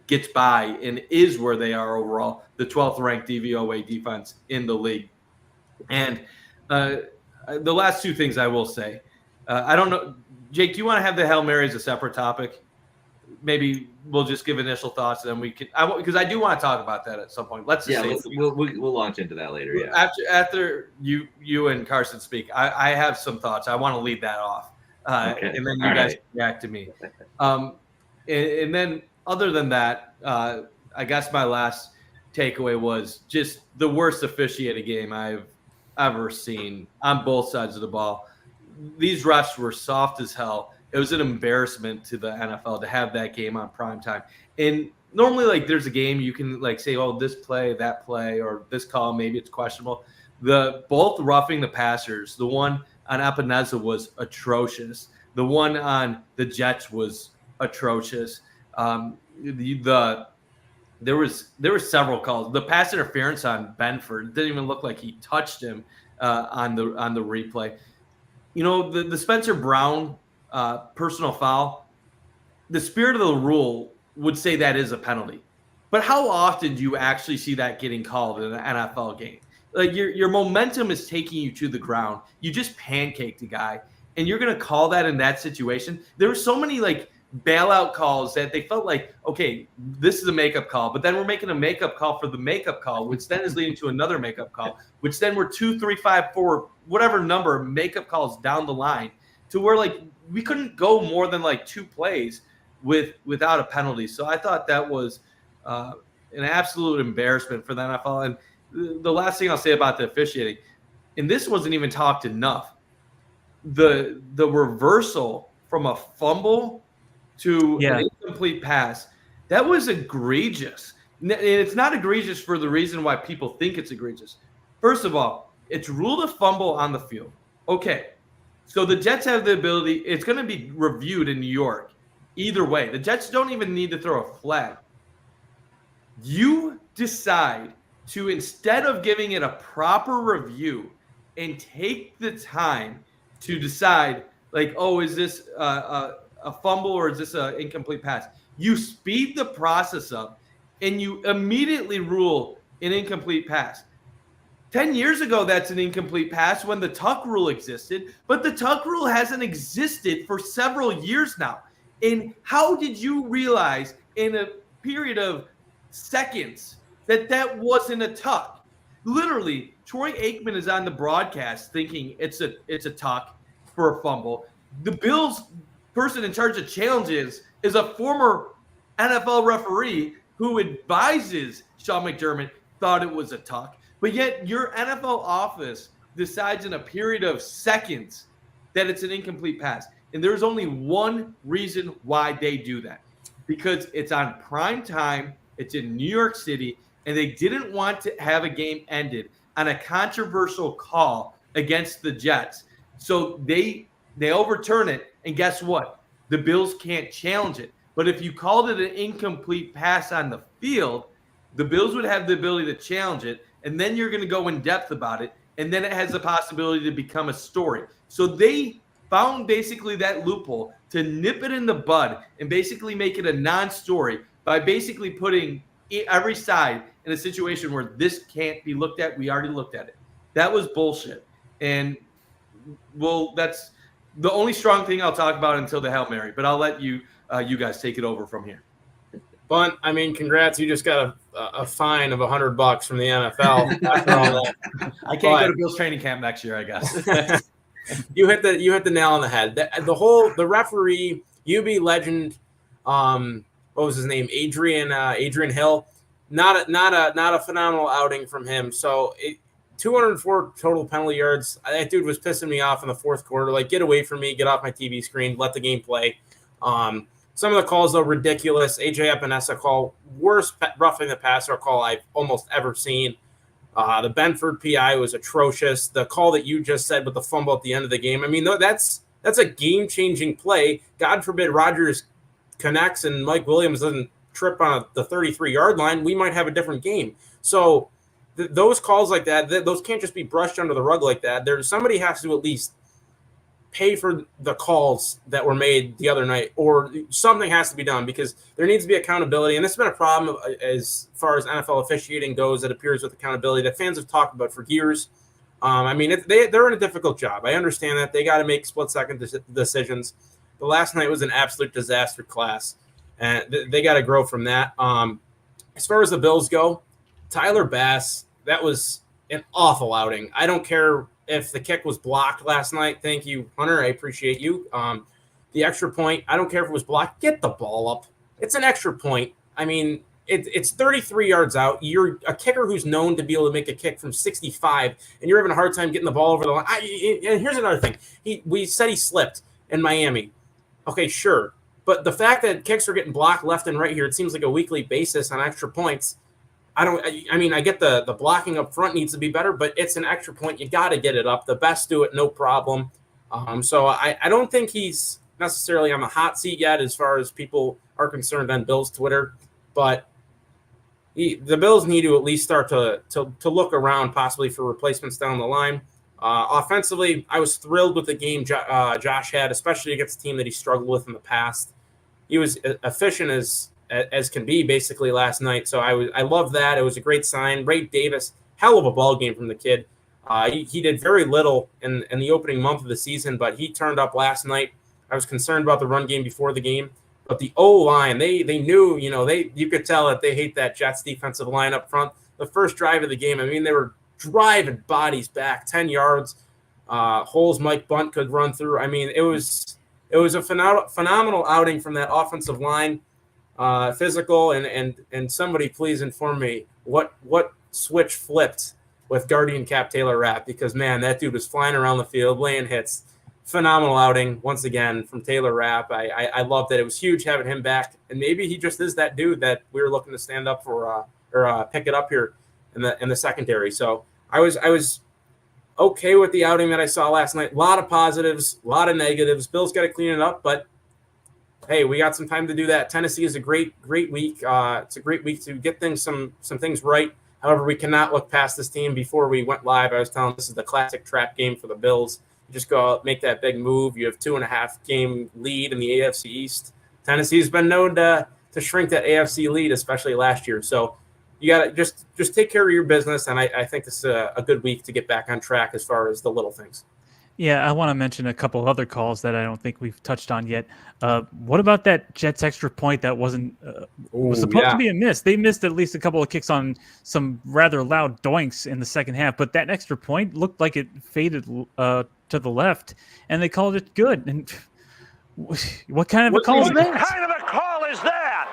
gets by and is where they are overall, the 12th ranked DVOA defense in the league. And the last 2 things I will say, I don't know, Jake, do you want to have the Hail Mary as a separate topic? Maybe we'll just give initial thoughts, and then we can. Because I do want to talk about that at some point. Let's just say we'll launch into that later. Yeah. After you and Carson speak, I have some thoughts. I want to lead that off, okay. And then you guys react to me. And then other than that, I guess my last takeaway was just the worst officiated game I've ever seen on both sides of the ball. These refs were soft as hell. It was an embarrassment to the NFL to have that game on primetime. And normally, like, there's a game you can, like, say, oh, this play, that play, or this call, maybe it's questionable. Both roughing the passers, the one on Epineza was atrocious. The one on the Jets was atrocious. There were several calls. The pass interference on Benford didn't even look like he touched him on the replay. You know, the Spencer Brown personal foul, the spirit of the rule would say that is a penalty. But how often do you actually see that getting called in an NFL game? Like, your momentum is taking you to the ground. You just pancaked a guy, and you're going to call that in that situation? There were so many, like, bailout calls that they felt like, okay, this is a makeup call, but then we're making a makeup call for the makeup call, which then is leading to another makeup call, which then we're 2, 3, 5, 4, whatever number of makeup calls down the line, to where, like, we couldn't go more than like 2 plays without a penalty. So I thought that was an absolute embarrassment for the NFL. And the last thing I'll say about the officiating, and this wasn't even talked enough, the reversal from a fumble to an incomplete pass, that was egregious. And it's not egregious for the reason why people think it's egregious. First of all, it's ruled a fumble on the field. Okay, so the Jets have the ability. It's going to be reviewed in New York. Either way, the Jets don't even need to throw a flag. You decide to, instead of giving it a proper review and take the time to decide, like, oh, is this a fumble or is this an incomplete pass? You speed the process up and you immediately rule an incomplete pass. 10 years ago, that's an incomplete pass when the tuck rule existed, but the tuck rule hasn't existed for several years now. And how did you realize in a period of seconds that wasn't a tuck? Literally, Troy Aikman is on the broadcast thinking it's a tuck for a fumble. The Bills person in charge of challenges is a former NFL referee who advises Sean McDermott thought it was a tuck. But yet your NFL office decides in a period of seconds that it's an incomplete pass. And there's only one reason why they do that. Because it's on prime time, it's in New York City, and they didn't want to have a game ended on a controversial call against the Jets. So they overturn it, and guess what? The Bills can't challenge it. But if you called it an incomplete pass on the field, the Bills would have the ability to challenge it, and then you're going to go in depth about it, and then it has the possibility to become a story. So they found basically that loophole to nip it in the bud and basically make it a non-story by basically putting every side in a situation where this can't be looked at. We already looked at it. That was bullshit. And, well, that's the only strong thing I'll talk about until the Hail Mary, but I'll let you guys take it over from here. Bunt, I mean, congrats. You just got a fine of $100 from the NFL after all that. I can't go to Bills training camp next year, I guess. You hit the nail on the head. The referee, UB legend, what was his name? Adrian Hill. Not a phenomenal outing from him. So 204 total penalty yards. That dude was pissing me off in the fourth quarter. Like, get away from me, get off my TV screen, let the game play. Some of the calls, though, ridiculous. AJ Epinesa call, worst roughing the passer call I've almost ever seen. The Benford PI was atrocious. The call that you just said with the fumble at the end of the game, I mean, that's a game-changing play. God forbid Rodgers connects and Mike Williams doesn't trip on the 33-yard line. We might have a different game. So those calls like that, those can't just be brushed under the rug like that. Somebody has to at least pay for the calls that were made the other night, or something has to be done, because there needs to be accountability. And this has been a problem as far as NFL officiating goes, that appears with accountability that fans have talked about for years. I mean, they're in a difficult job. I understand that. They got to make split-second decisions. But last night was an absolute disaster class, and they got to grow from that. As far as the Bills go, Tyler Bass, that was an awful outing. I don't care if the kick was blocked last night. Thank you, Hunter. I appreciate you. The extra point, I don't care if it was blocked. Get the ball up. It's an extra point. I mean, it's 33 yards out. You're a kicker who's known to be able to make a kick from 65, and you're having a hard time getting the ball over the line. And here's another thing. We said he slipped in Miami. Okay, sure. But the fact that kicks are getting blocked left and right here, it seems like a weekly basis on extra points. I get the blocking up front needs to be better, but it's an extra point. You got to get it up. The best do it, no problem. So I don't think he's necessarily on the hot seat yet as far as people are concerned on Bills Twitter, but the Bills need to at least start to look around possibly for replacements down the line. Offensively, I was thrilled with the game Josh had, especially against a team that he struggled with in the past. He was efficient as can be basically last night. So I love that. It was a great sign. Ray Davis, hell of a ball game from the kid. He did very little in the opening month of the season, but he turned up last night. I was concerned about the run game before the game, but the O-line, they knew, you could tell that they hate that Jets defensive line up front. The first drive of the game, I mean, they were driving bodies back 10 yards, holes Mike Bunt could run through. I mean, it was a phenomenal outing from that offensive line. Physical, and somebody please inform me what switch flipped with Guardian Cap Taylor Rapp, because man, that dude was flying around the field, laying hits, phenomenal outing once again from Taylor Rapp. I loved it. It was huge having him back, and maybe he just is that dude that we were looking to stand up for or pick it up here in the secondary. So I was okay with the outing that I saw last night. A lot of positives, a lot of negatives. Bill's got to clean it up, but hey, we got some time to do that. Tennessee is a great week. It's a great week to get some things right. However, we cannot look past this team. Before we went live, I was telling this is the classic trap game for the Bills. You just go out, make that big move. You have 2.5 game lead in the AFC East. Tennessee's been known to shrink that AFC lead, especially last year. So you got to just take care of your business, and I think this is a good week to get back on track as far as the little things. Yeah, I want to mention a couple of other calls that I don't think we've touched on yet. What about that Jets extra point that was supposed to be a miss? They missed at least a couple of kicks on some rather loud doinks in the second half, but that extra point looked like it faded to the left, and they called it good. And what kind of a call is that? What kind of a call is that?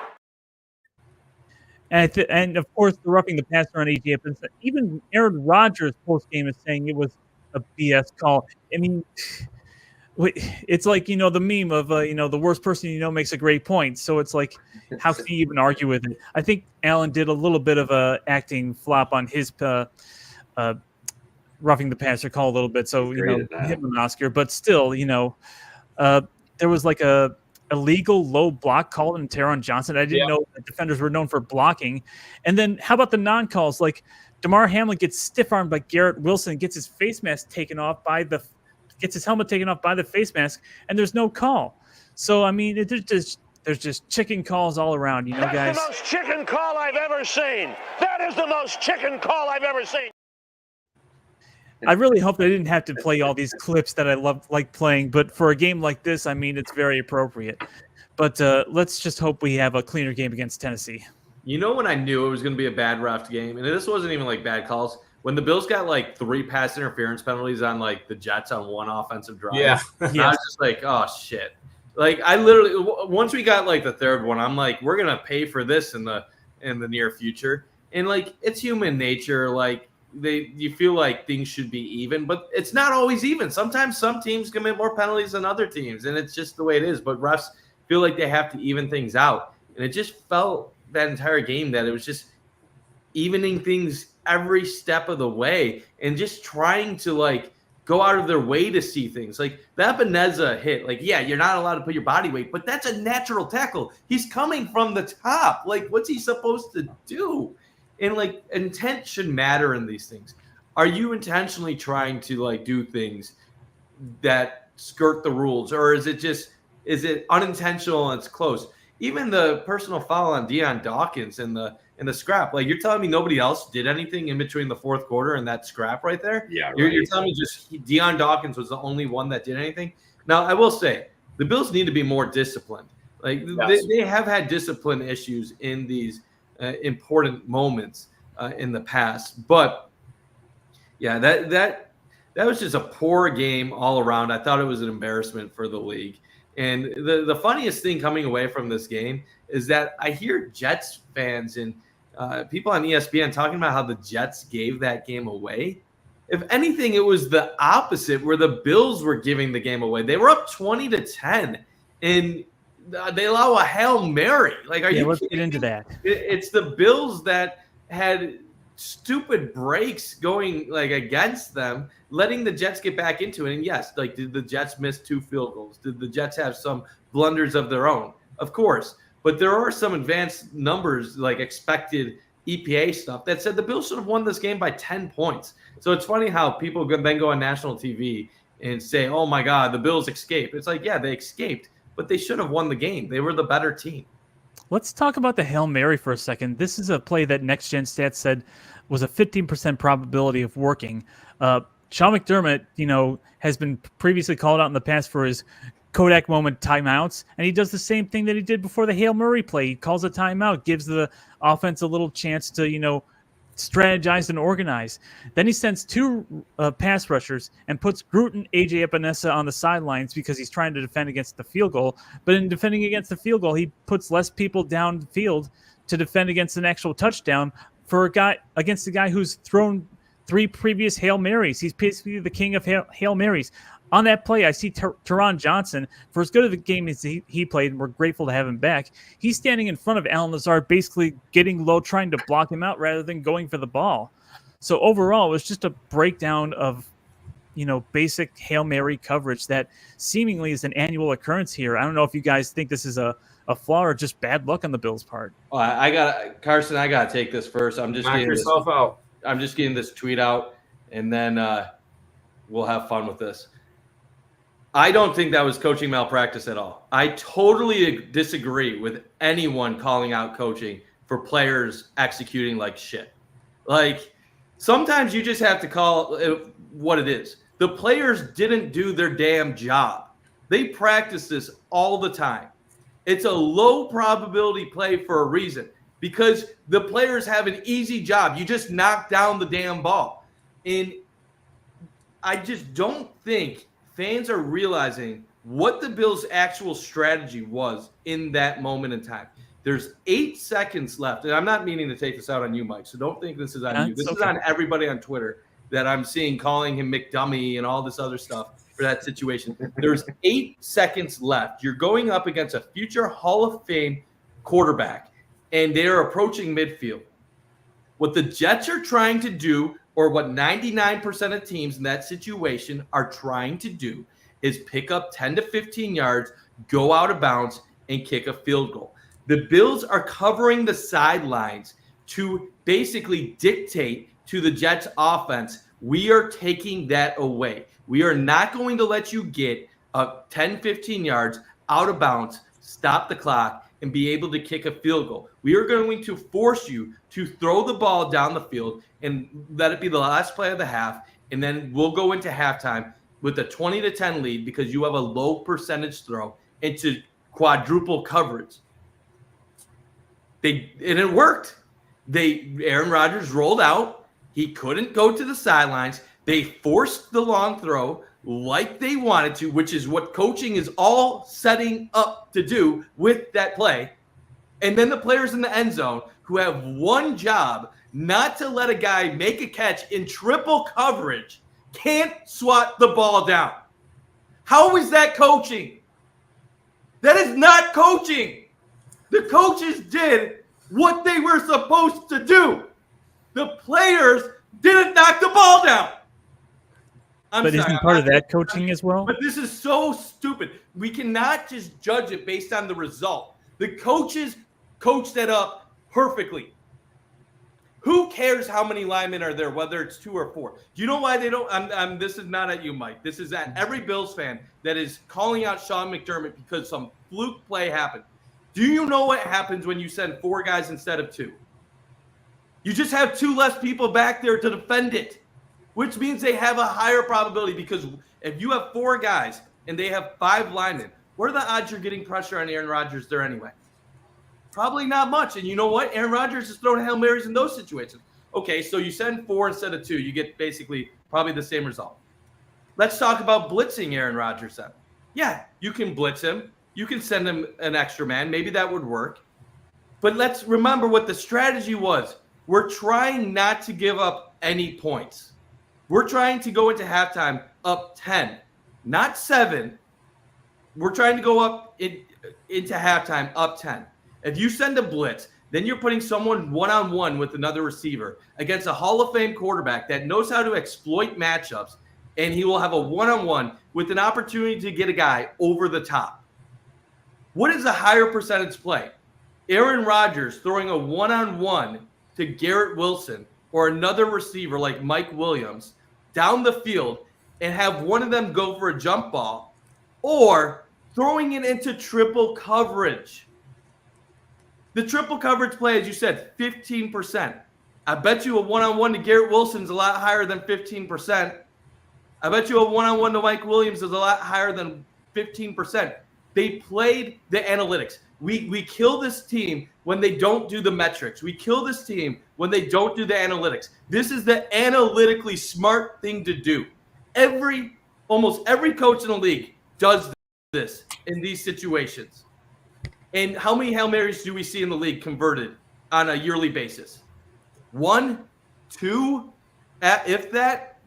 And of course, the roughing the passer on AJ. Even Aaron Rodgers post game is saying it was a BS call. I mean, it's like, the meme of, the worst person makes a great point. So it's like, how can you even argue with it? I think Allen did a little bit of a acting flop on his roughing the passer call a little bit. So, him an Oscar. But still, there was like a illegal low block called in Taron Johnson. I didn't know that defenders were known for blocking. And then how about the non-calls? Like, Damar Hamlin gets stiff-armed by Garrett Wilson, gets his face mask taken off gets his helmet taken off by the face mask, and there's no call. So I mean, there's just chicken calls all around, guys. That's the most chicken call I've ever seen. That is the most chicken call I've ever seen. I really hope they didn't have to play all these clips that I like playing, but for a game like this, I mean, it's very appropriate. But let's just hope we have a cleaner game against Tennessee. When I knew it was going to be a bad ref game, and this wasn't even like bad calls, when the Bills got like 3 pass interference penalties on like the Jets on one offensive drive. Yeah. I was just like, oh shit. Like I literally, once we got like the third one, I'm like, we're going to pay for this in the near future. And like, it's human nature. Like you feel like things should be even, but it's not always even. Sometimes some teams commit more penalties than other teams, and it's just the way it is. But refs feel like they have to even things out. And it just felt that entire game that it was just evening things every step of the way and just trying to like go out of their way to see things. Like that Beneza hit, like, yeah, you're not allowed to put your body weight, but that's a natural tackle. He's coming from the top. Like, what's he supposed to do? And like intent should matter in these things. Are you intentionally trying to like do things that skirt the rules, or is it unintentional and it's close? Even the personal foul on Deion Dawkins in the scrap, like you're telling me nobody else did anything in between the fourth quarter and that scrap right there? Yeah, right. You're telling me just Deion Dawkins was the only one that did anything? Now, I will say the Bills need to be more disciplined. Like they have had discipline issues in these important moments in the past, but yeah, that was just a poor game all around. I thought it was an embarrassment for the league. And the funniest thing coming away from this game is that I hear Jets fans and people on ESPN talking about how the Jets gave that game away. If anything, it was the opposite, where the Bills were giving the game away. They were up 20-10, and they allow a Hail Mary. Like, let's get into that. It's the Bills that had stupid breaks going like against them, letting the Jets get back into it. And yes, like, did the Jets miss 2 field goals? Did the Jets have some blunders of their own? Of course. But there are some advanced numbers, like expected EPA stuff, that said the Bills should have won this game by 10 points. So it's funny how people then go on national TV and say, oh my God, the Bills escaped. It's like, yeah, they escaped, but they should have won the game. They were the better team. Let's talk about the Hail Mary for a second. This is a play that Next Gen Stats said was a 15% probability of working. Sean McDermott, has been previously called out in the past for his Kodak moment timeouts, and he does the same thing that he did before the Hail Mary play. He calls a timeout, gives the offense a little chance to, strategize and organize. Then he sends 2 pass rushers and puts Gruden, AJ Epinesa on the sidelines because he's trying to defend against the field goal. But in defending against the field goal, he puts less people down the field to defend against an actual touchdown against a guy who's thrown 3 previous Hail Marys. He's basically the king of Hail Marys. On that play, I see Teron Johnson, for as good of the game as he played, and we're grateful to have him back, he's standing in front of Alan Lazard, basically getting low, trying to block him out rather than going for the ball. So overall, it was just a breakdown of, basic Hail Mary coverage that seemingly is an annual occurrence here. I don't know if you guys think this is a flaw or just bad luck on the Bills' part. Oh, I got Carson. I got to take this first. I'm just Knock getting yourself out. I'm just getting this tweet out, and then we'll have fun with this. I don't think that was coaching malpractice at all. I totally disagree with anyone calling out coaching for players executing like shit. Like, sometimes you just have to call it what it is. The players didn't do their damn job. They practice this all the time. It's a low probability play for a reason because the players have an easy job. You just knock down the damn ball. And I just don't think fans are realizing what the Bills' actual strategy was in that moment in time. There's 8 seconds left, and I'm not meaning to take this out on you, Mike, so don't think this is on you. This is on everybody on Twitter that I'm seeing calling him McDummy and all this other stuff for that situation. There's 8 seconds left. You're going up against a future Hall of Fame quarterback, and they're approaching midfield. What the Jets are trying to do, or what 99% of teams in that situation are trying to do, is pick up 10 to 15 yards, go out of bounds, and kick a field goal. The Bills are covering the sidelines to basically dictate to the Jets offense, we are taking that away. We are not going to let you get 10, 15 yards out of bounds, stop the clock, and be able to kick a field goal. We are going to force you to throw the ball down the field and let it be the last play of the half, and then we'll go into halftime with a 20-10 lead because you have a low percentage throw into quadruple coverage. And it worked. Aaron Rodgers rolled out. He couldn't go to the sidelines. They forced the long throw like they wanted to, which is what coaching is all setting up to do with that play. And then the players in the end zone who have one job, not to let a guy make a catch in triple coverage, can't swat the ball down. How is that coaching? That is not coaching. The coaches did what they were supposed to do. The players didn't knock the ball down. But isn't part of that coaching as well? But this is so stupid. We cannot just judge it based on the result. The coaches coach that up perfectly. Who cares how many linemen are there, whether it's 2 or 4? Do you know why they don't? This is not at you, Mike. This is at every Bills fan that is calling out Sean McDermott because some fluke play happened. Do you know what happens when you send 4 guys instead of 2? You just have 2 less people back there to defend it, which means they have a higher probability because if you have 4 guys and they have 5 linemen, what are the odds you're getting pressure on Aaron Rodgers there anyway? Probably not much. And you know what? Aaron Rodgers is throwing Hail Marys in those situations. Okay, so you send 4 instead of 2. You get basically probably the same result. Let's talk about blitzing Aaron Rodgers then. Yeah, you can blitz him. You can send him an extra man. Maybe that would work. But let's remember what the strategy was. We're trying not to give up any points. We're trying to go into halftime up 10, not 7. We're trying to go up into halftime up 10. If you send a blitz, then you're putting someone one-on-one with another receiver against a Hall of Fame quarterback that knows how to exploit matchups, and he will have a one-on-one with an opportunity to get a guy over the top. What is a higher percentage play? Aaron Rodgers throwing a one-on-one to Garrett Wilson or another receiver like Mike Williams down the field and have one of them go for a jump ball, or throwing it into triple coverage. The triple coverage play, as you said, 15%. I bet you a one-on-one to Garrett Wilson is a lot higher than 15%. I bet you a one-on-one to Mike Williams is a lot higher than 15%. They played the analytics. We kill this team when they don't do the metrics. We kill this team when they don't do the analytics. This is the analytically smart thing to do. Almost every coach in the league does this in these situations. And how many Hail Marys do we see in the league converted on a yearly basis? 1, 2, if that.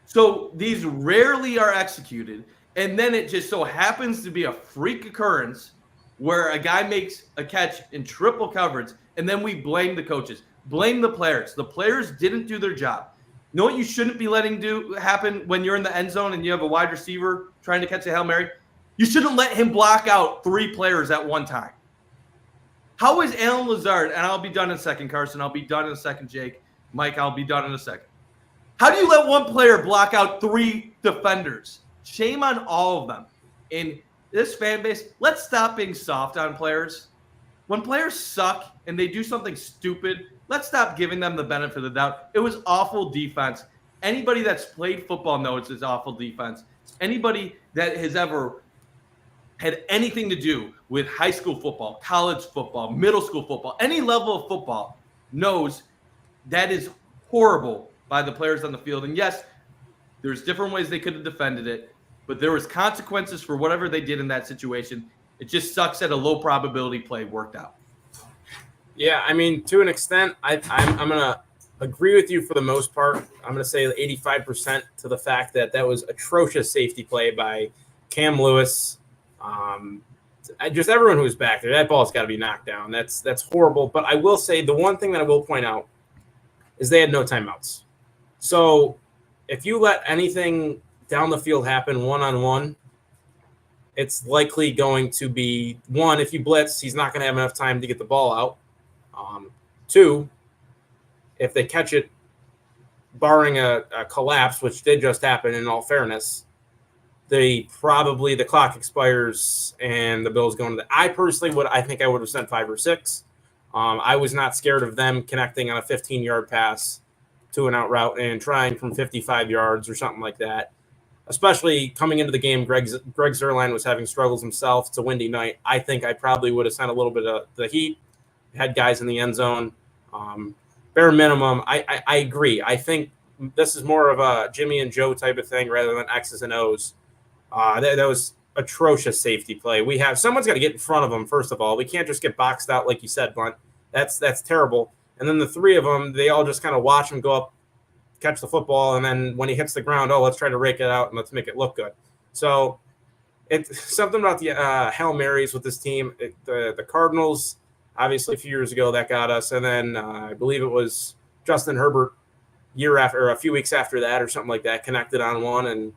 So these rarely are executed. And then it just so happens to be a freak occurrence where a guy makes a catch in triple coverage, and then we blame the coaches, blame the players. The players didn't do their job. You know what you shouldn't be letting happen when you're in the end zone and you have a wide receiver trying to catch a Hail Mary? You shouldn't let him block out 3 players at one time. How is Alan Lazard, and I'll be done in a second, Carson, I'll be done in a second, Jake, Mike, I'll be done in a second. How do you let one player block out 3 defenders? Shame on all of them. In this fan base, let's stop being soft on players. When players suck and they do something stupid, let's stop giving them the benefit of the doubt. It was awful defense. Anybody that's played football knows it's awful defense. Anybody that has ever had anything to do with high school football, college football, middle school football, any level of football knows that is horrible by the players on the field. And yes, there's different ways they could have defended it, but there was consequences for whatever they did in that situation. It just sucks that a low probability play worked out. Yeah, I mean, to an extent, I'm going to agree with you for the most part. I'm going to say 85% to the fact that was atrocious safety play by Cam Lewis. Just everyone who's back there, that ball's got to be knocked down. That's horrible. But I will say the one thing that I will point out is they had no timeouts. So if you let anything down the field happen one-on-one, it's likely going to be, 1, if you blitz, he's not going to have enough time to get the ball out. 2, if they catch it, barring a collapse, which did just happen in all fairness, the clock expires and the Bills go into I personally I think I would have sent 5 or 6. I was not scared of them connecting on a 15-yard pass to an out route and trying from 55 yards or something like that. Especially coming into the game, Greg Zuerlein was having struggles himself. It's a windy night. I think I probably would have sent a little bit of the heat, had guys in the end zone. Bare minimum, I agree. I think this is more of a Jimmy and Joe type of thing rather than X's and O's. That was atrocious safety play. Someone's got to get in front of them, first of all. We can't just get boxed out like you said, Blunt. That's terrible. And then the 3 of them, they all just kind of watch him go up, catch the football, and then when he hits the ground, let's try to rake it out and let's make it look good. So it's something about the Hail Marys with this team. The Cardinals, obviously a few years ago, that got us. And then I believe it was Justin Herbert a few weeks after that or something like that, connected on one, and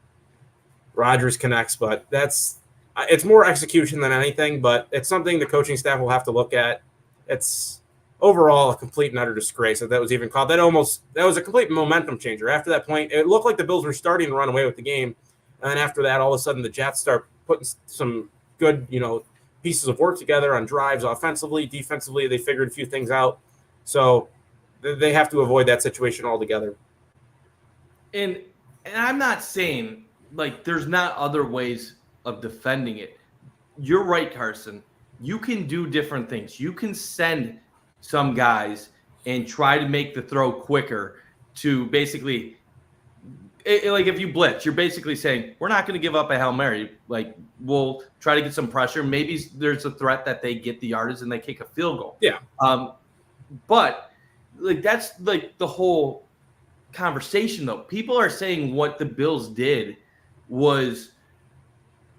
Rodgers connects. But it's more execution than anything, but it's something the coaching staff will have to look at. It's overall a complete and utter disgrace that was even called. That was a complete momentum changer. After that point, it looked like the Bills were starting to run away with the game. And then after that, all of a sudden the Jets start putting some good, pieces of work together on drives offensively, defensively. They figured a few things out. So they have to avoid that situation altogether. And I'm not saying there's not other ways of defending it. You're right, Carson. You can do different things. You can send some guys and try to make the throw quicker to basically if you blitz, you're basically saying we're not going to give up a Hail Mary. We'll try to get some pressure. Maybe there's a threat that they get the yardage and they kick a field goal. Yeah. But that's the whole conversation though. People are saying what the Bills did was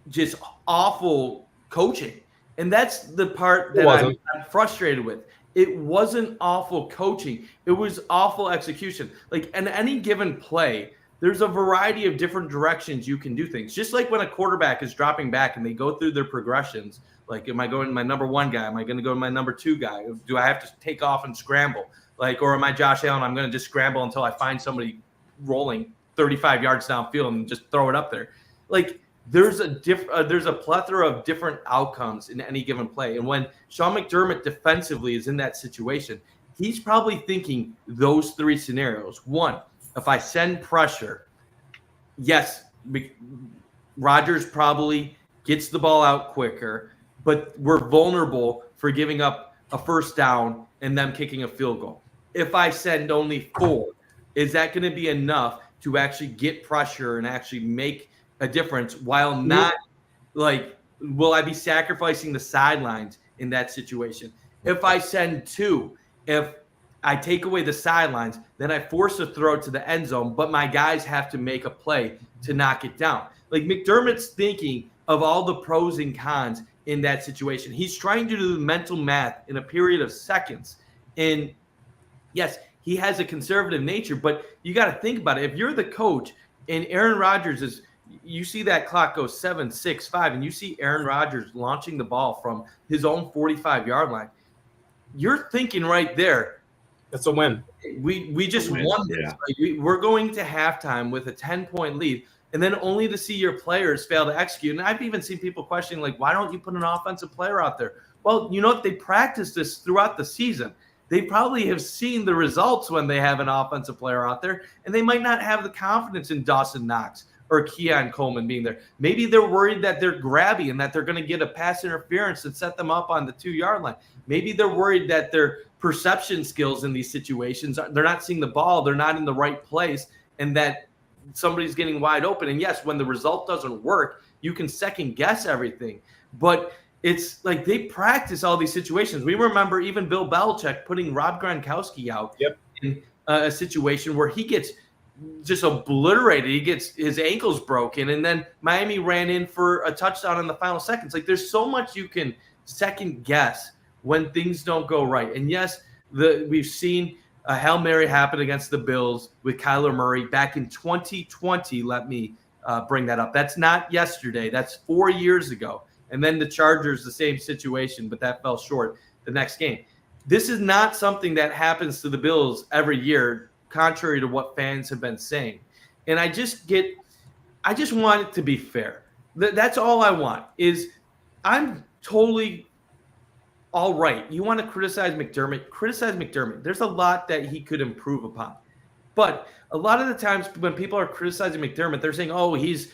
just awful coaching. And that's the part that I'm frustrated with. It wasn't awful coaching. It was awful execution. In any given play, there's a variety of different directions you can do things. Just like when a quarterback is dropping back and they go through their progressions. Am I going to my number 1 guy? Am I going to go to my number 2 guy? Do I have to take off and scramble? Or am I Josh Allen? I'm going to just scramble until I find somebody rolling 35 yards downfield and just throw it up there. There's a plethora of different outcomes in any given play. And when Sean McDermott defensively is in that situation, he's probably thinking those 3 scenarios. 1, if I send pressure, yes, Rodgers probably gets the ball out quicker, but we're vulnerable for giving up a first down and them kicking a field goal. If I send only 4, is that going to be enough to actually get pressure and actually make a difference while not will I be sacrificing the sidelines in that situation? If I send 2, if I take away the sidelines, then I force a throw to the end zone, but my guys have to make a play to knock it down. Like McDermott's thinking of all the pros and cons in that situation. He's trying to do the mental math in a period of seconds. And yes, he has a conservative nature, but you got to think about it. If you're the coach and Aaron Rodgers is, you see that clock go 7, 6, 5, and you see Aaron Rodgers launching the ball from his own 45-yard line, you're thinking right there, that's a win. We just won this. Yeah. Like we're going to halftime with a 10-point lead, and then only to see your players fail to execute. And I've even seen people questioning, like, why don't you put an offensive player out there? Well, you know, they practiced this throughout the season. They probably have seen the results when they have an offensive player out there, and they might not have the confidence in Dawson Knox or Keon Coleman being there. Maybe they're worried that they're grabby and that they're going to get a pass interference and set them up on the 2-yard line. Maybe they're worried that their perception skills in these situations, they're not seeing the ball, they're not in the right place, and that somebody's getting wide open. And yes, when the result doesn't work, you can second guess everything. But it's like they practice all these situations. We remember even Bill Belichick putting Rob Gronkowski out in a situation where he gets just obliterated. He gets his ankles broken, and then Miami ran in for a touchdown in the final seconds. Like there's so much you can second guess when things don't go right. And yes, we've seen a Hail Mary happen against the Bills with Kyler Murray back in 2020. Let me bring that up. That's not yesterday. That's 4 years ago. And then the Chargers, the same situation, but that fell short the next game. This is not something that happens to the Bills every year, contrary to what fans have been saying. And I just want it to be fair. That's all I want is I'm totally all right. You want to criticize McDermott? Criticize McDermott. There's a lot that he could improve upon. But a lot of the times when people are criticizing McDermott, they're saying, oh, he's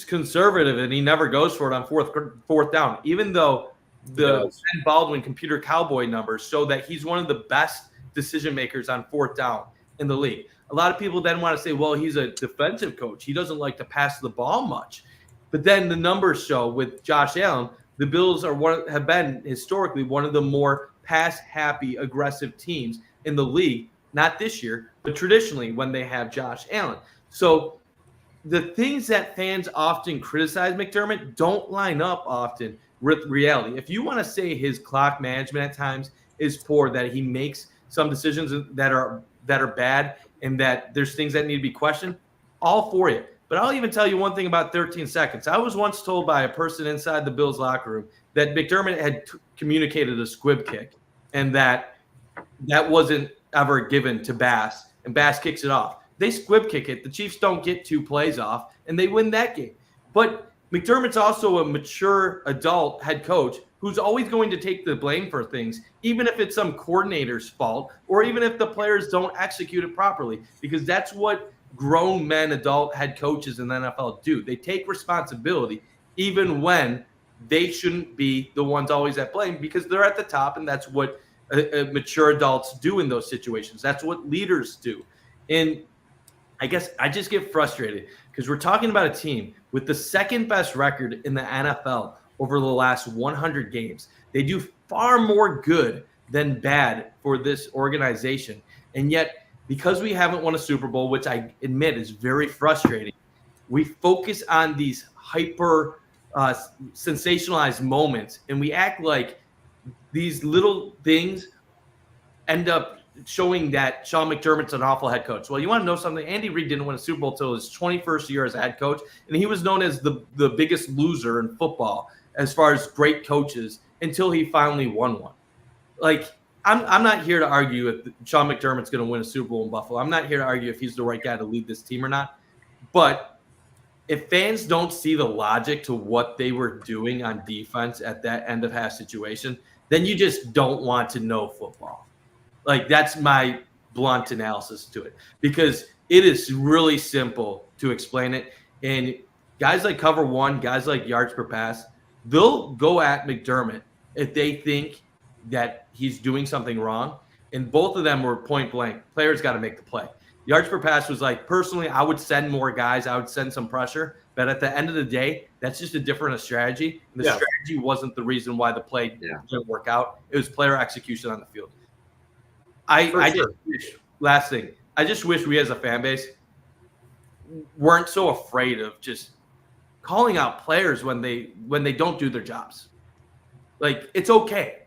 conservative and he never goes for it on fourth down, even though the Ben Baldwin computer cowboy numbers show that he's one of the best decision makers on fourth down in the league. A lot of people then want to say, well, he's a defensive coach. He doesn't like to pass the ball much. But then the numbers show with Josh Allen, the Bills have been historically one of the more pass-happy, aggressive teams in the league. Not this year, but traditionally when they have Josh Allen. So the things that fans often criticize McDermott don't line up often with reality. If you want to say his clock management at times is poor, that he makes some decisions that are bad and that there's things that need to be questioned, all for you. But I'll even tell you one thing about 13 seconds. I was once told by a person inside the Bills locker room that McDermott had communicated a squib kick and that wasn't ever given to Bass, and Bass kicks it off. They squib kick it. The Chiefs don't get 2 plays off, and they win that game. But McDermott's also a mature adult head coach who's always going to take the blame for things, even if it's some coordinator's fault or even if the players don't execute it properly, because that's what grown men, adult head coaches in the NFL do. They take responsibility even when they shouldn't be the ones always at blame because they're at the top, and that's what mature adults do in those situations. That's what leaders do. And I guess I just get frustrated because we're talking about a team with the second best record in the NFL over the last 100 games. They do far more good than bad for this organization. And yet, because we haven't won a Super Bowl, which I admit is very frustrating, we focus on these hyper sensationalized moments, and we act like these little things end up showing that Sean McDermott's an awful head coach. Well, you want to know something? Andy Reid didn't win a Super Bowl until his 21st year as a head coach, and he was known as the biggest loser in football as far as great coaches until he finally won one. Like, I'm not here to argue if Sean McDermott's going to win a Super Bowl in Buffalo. I'm not here to argue if he's the right guy to lead this team or not. But if fans don't see the logic to what they were doing on defense at that end of half situation, then you just don't want to know football. Like, that's my blunt analysis to it, because it is really simple to explain it. And guys like Cover One, guys like Yards Per Pass, they'll go at McDermott if they think that he's doing something wrong. And both of them were point blank. Players got to make the play. Yards Per Pass was like, personally, I would send more guys. I would send some pressure. But at the end of the day, that's just a different strategy. And the strategy wasn't the reason why the play didn't work out. It was player execution on the field. I just wish, last thing, I just wish we as a fan base weren't so afraid of just calling out players when they don't do their jobs. Like, it's okay.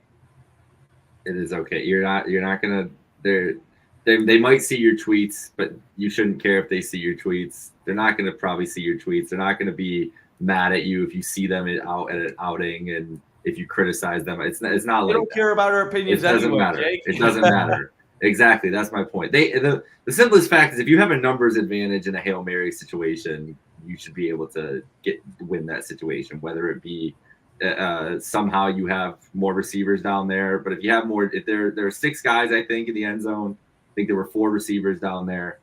It is okay. You're not gonna. They might see your tweets, but you shouldn't care if they see your tweets. They're not gonna probably see your tweets. They're not gonna be mad at you if you see them out at an outing and if you criticize them. It's not They like don't that. care about our opinions It doesn't anyway, matter. Jake. It doesn't matter. Exactly. That's my point. The simplest fact is if you have a numbers advantage in a Hail Mary situation, you should be able to win that situation, whether it be somehow you have more receivers down there. But if you have more, if there are 6 guys, I think, in the end zone, I think there were 4 receivers down there.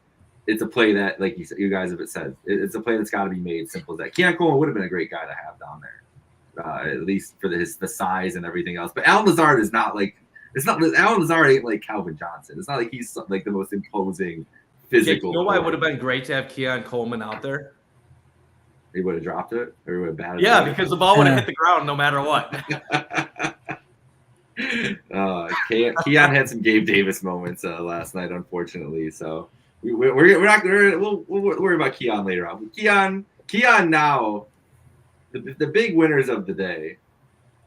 It's a play that, like you guys have said, it's a play that's got to be made. Simple as that. Keon Coleman would have been a great guy to have down there, at least for the size and everything else. But Allen Lazard is not like, Allen Lazard ain't like Calvin Johnson. It's not like he's like the most imposing physical. Jake, you know why it would have been great to have Keon Coleman out there? He would have dropped it, or he would have batted. Yeah, because the ball would have hit the ground no matter what. Keon had some Gabe Davis moments last night, unfortunately. So we're not we'll worry about Keon later on. Keon now, the big winners of the day.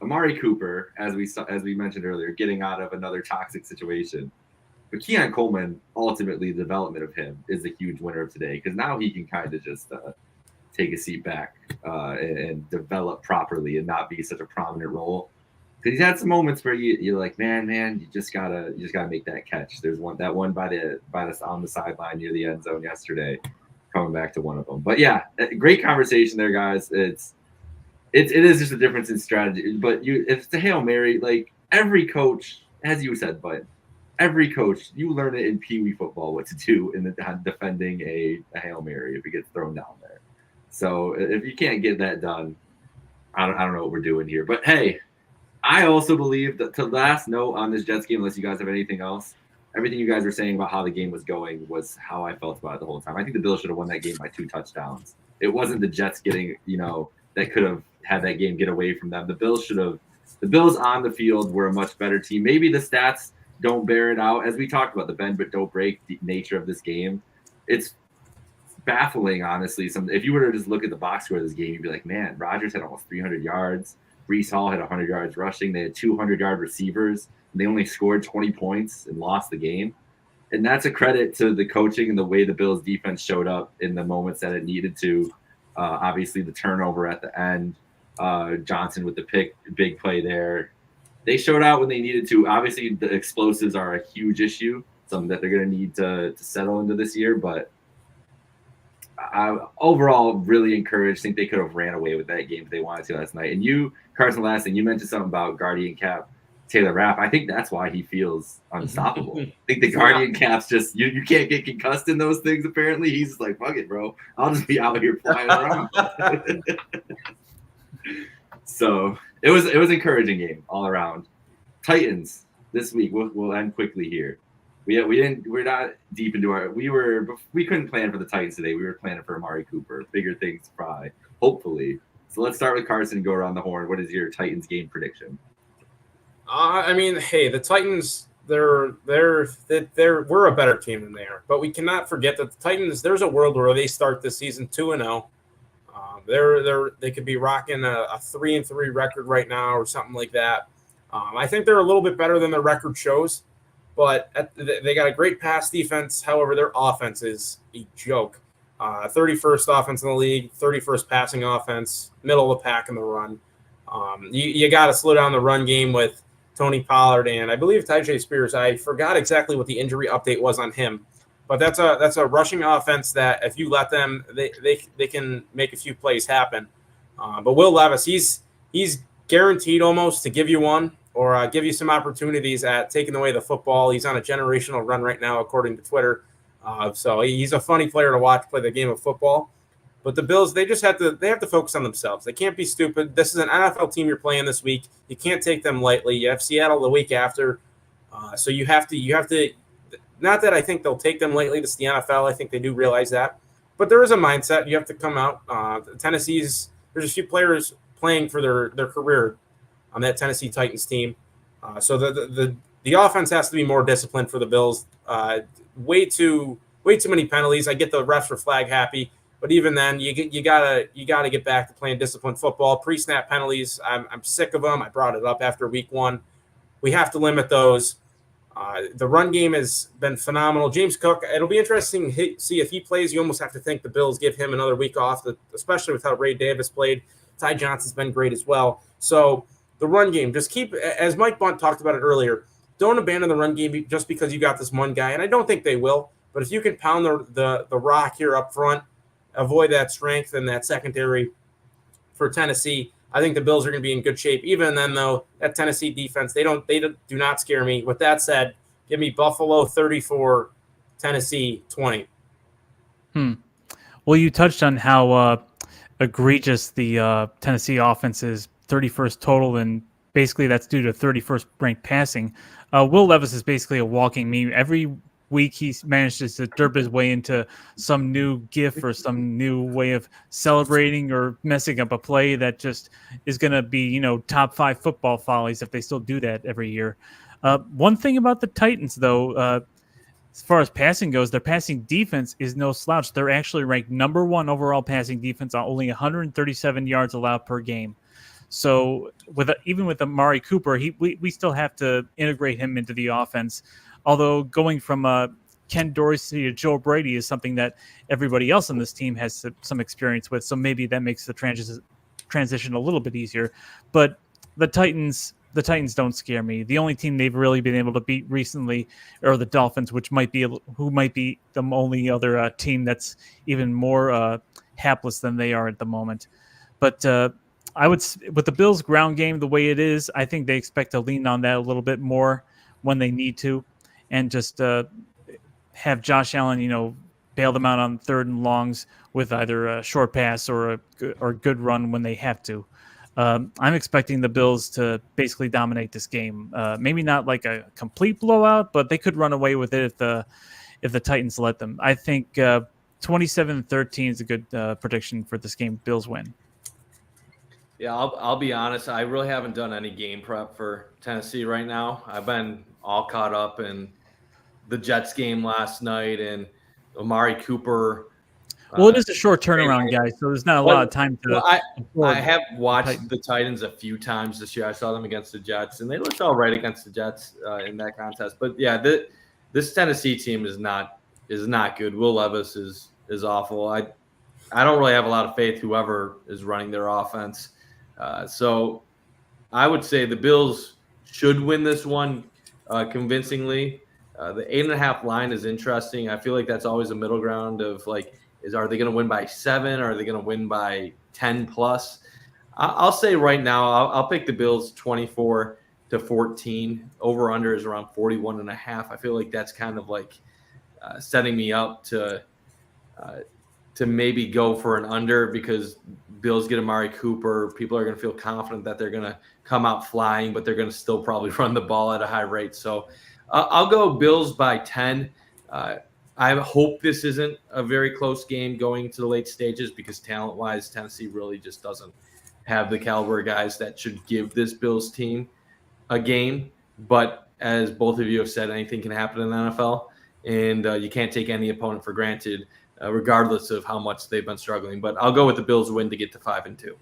Amari Cooper, as we mentioned earlier, getting out of another toxic situation. But Keon Coleman, ultimately, the development of him is a huge winner of today because now he can kind of just take a seat back and develop properly and not be such a prominent role. Because he's had some moments where you're like, man, you just gotta make that catch. There's one on the sideline near the end zone yesterday, coming back to one of them. But yeah, great conversation there, guys. It is just a difference in strategy. But if it's a Hail Mary, like every coach, as you said, but every coach, you learn it in Pee Wee football what to do in defending a Hail Mary if it gets thrown down there. So if you can't get that done, I don't know what we're doing here. But hey, I also believe that to last note on this Jets game, unless you guys have anything else, everything you guys were saying about how the game was going was how I felt about it the whole time. I think the Bills should have won that game by 2 touchdowns. It wasn't the Jets getting, that could have had that game get away from them. The Bills on the field were a much better team. Maybe the stats don't bear it out. As we talked about the bend but don't break nature of this game, it's baffling, honestly. If you were to just look at the box score of this game, you'd be like, man, Rodgers had almost 300 yards. Breece Hall had 100 yards rushing. They had 200-yard receivers. And they only scored 20 points and lost the game. And that's a credit to the coaching and the way the Bills defense showed up in the moments that it needed to. Obviously, the turnover at the end, Johnson with the big play there. They showed out when they needed to. Obviously, the explosives are a huge issue, something that they're going to need to settle into this year. But I overall really encouraged. Think they could have ran away with that game if they wanted to last night. And you, Carson, last thing you mentioned something about Guardian Cap Taylor Rapp. I think that's why he feels unstoppable. I think the Guardian Cap's just you can't get concussed in those things. Apparently, he's just like, fuck it, bro. I'll just be out here flying around. So it was an encouraging game all around. Titans this week. We'll end quickly here. We're not deep into we couldn't plan for the Titans today. We were planning for Amari Cooper. Bigger things probably, hopefully. So let's start with Carson and go around the horn. What is your Titans game prediction? I mean, hey, the Titans, we're a better team than they are, but we cannot forget that the Titans, there's a world where they start this season 2-0. They could be rocking a 3-3 record right now or something like that. I think they're a little bit better than their record shows, but they got a great pass defense. However, their offense is a joke. 31st offense in the league, 31st passing offense, middle of the pack in the run. You got to slow down the run game with Tony Pollard and I believe Tyjae Spears. I forgot exactly what the injury update was on him, but that's a rushing offense that if you let them, they can make a few plays happen. But Will Levis, he's guaranteed almost to give you one or give you some opportunities at taking away the football. He's on a generational run right now, according to Twitter. So he's a funny player to watch play the game of football. But the Bills, they have to focus on themselves. They can't be stupid. This is an NFL team you're playing this week. You can't take them lightly. You have Seattle the week after. So you have to not that I think they'll take them lightly. This is the NFL. I think they do realize that. But there is a mindset. You have to come out. There's a few players playing for their career on that Tennessee Titans team. So the the offense has to be more disciplined for the Bills. Way too many penalties. I get the refs were flag happy, but even then, you gotta get back to playing disciplined football. Pre-snap penalties, I'm sick of them. I brought it up after week 1. We have to limit those. The run game has been phenomenal. James Cook, it'll be interesting to see if he plays. You almost have to think the Bills give him another week off, especially with how Ray Davis played. Ty Johnson's been great as well. So the run game, just keep, as Mike Bunt talked about it earlier, don't abandon the run game just because you got this one guy. And I don't think they will. But if you can pound the rock here up front, avoid that strength and that secondary for Tennessee, I think the Bills are going to be in good shape. Even then, though, that Tennessee defense, they do not scare me. With that said, give me Buffalo 34, Tennessee 20. Well, you touched on how egregious the Tennessee offense is, 31st total, and basically that's due to 31st ranked passing. Will Levis is basically a walking meme. Every week he manages to derp his way into some new gif or some new way of celebrating or messing up a play that just is going to be, top 5 football follies if they still do that every year. One thing about the Titans, though, as far as passing goes, their passing defense is no slouch. They're actually ranked number 1 overall passing defense on only 137 yards allowed per game. So even with Amari Cooper, we still have to integrate him into the offense. Although going from Ken Dorsey to Joe Brady is something that everybody else on this team has some experience with, so maybe that makes the transition a little bit easier. But the Titans don't scare me. The only team they've really been able to beat recently are the Dolphins, who might be the only other team that's even more hapless than they are at the moment. But I would, with the Bills' ground game the way it is, I think they expect to lean on that a little bit more when they need to, and just have Josh Allen, bail them out on 3rd and longs with either a short pass or a good run when they have to. I'm expecting the Bills to basically dominate this game. Maybe not like a complete blowout, but they could run away with it if the Titans let them. I think 27-13 is a good prediction for this game. Bills win. Yeah, I'll be honest. I really haven't done any game prep for Tennessee right now. I've been all caught up in the Jets game last night and Amari Cooper. Well, it is a short turnaround, guys, so there's not a lot of time to. I have watched the Titans a few times this year. I saw them against the Jets, and they looked all right against the Jets in that contest. But yeah, this Tennessee team is not good. Will Levis is awful. I don't really have a lot of faith whoever is running their offense. So I would say the Bills should win this one convincingly. The 8.5 line is interesting. I feel like that's always a middle ground of are they going to win by 7? Or are they going to win by 10 plus? I'll say right now, I'll pick the Bills 24-14. Over under is around 41.5. I feel like that's kind of setting me up to maybe go for an under, because Bills get Amari Cooper. People are going to feel confident that they're going to come out flying, but they're going to still probably run the ball at a high rate. So I'll go Bills by 10. I hope this isn't a very close game going to the late stages, because talent-wise, Tennessee really just doesn't have the caliber guys that should give this Bills team a game. But as both of you have said, anything can happen in the NFL, and you can't take any opponent for granted, regardless of how much they've been struggling. But I'll go with the Bills win to get to 5-2.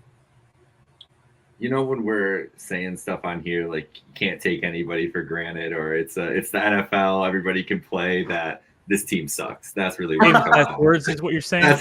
When we're saying stuff on here like you can't take anybody for granted, or it's the NFL, everybody can play, that this team sucks. That's really what it comes down to. Words is what you're saying.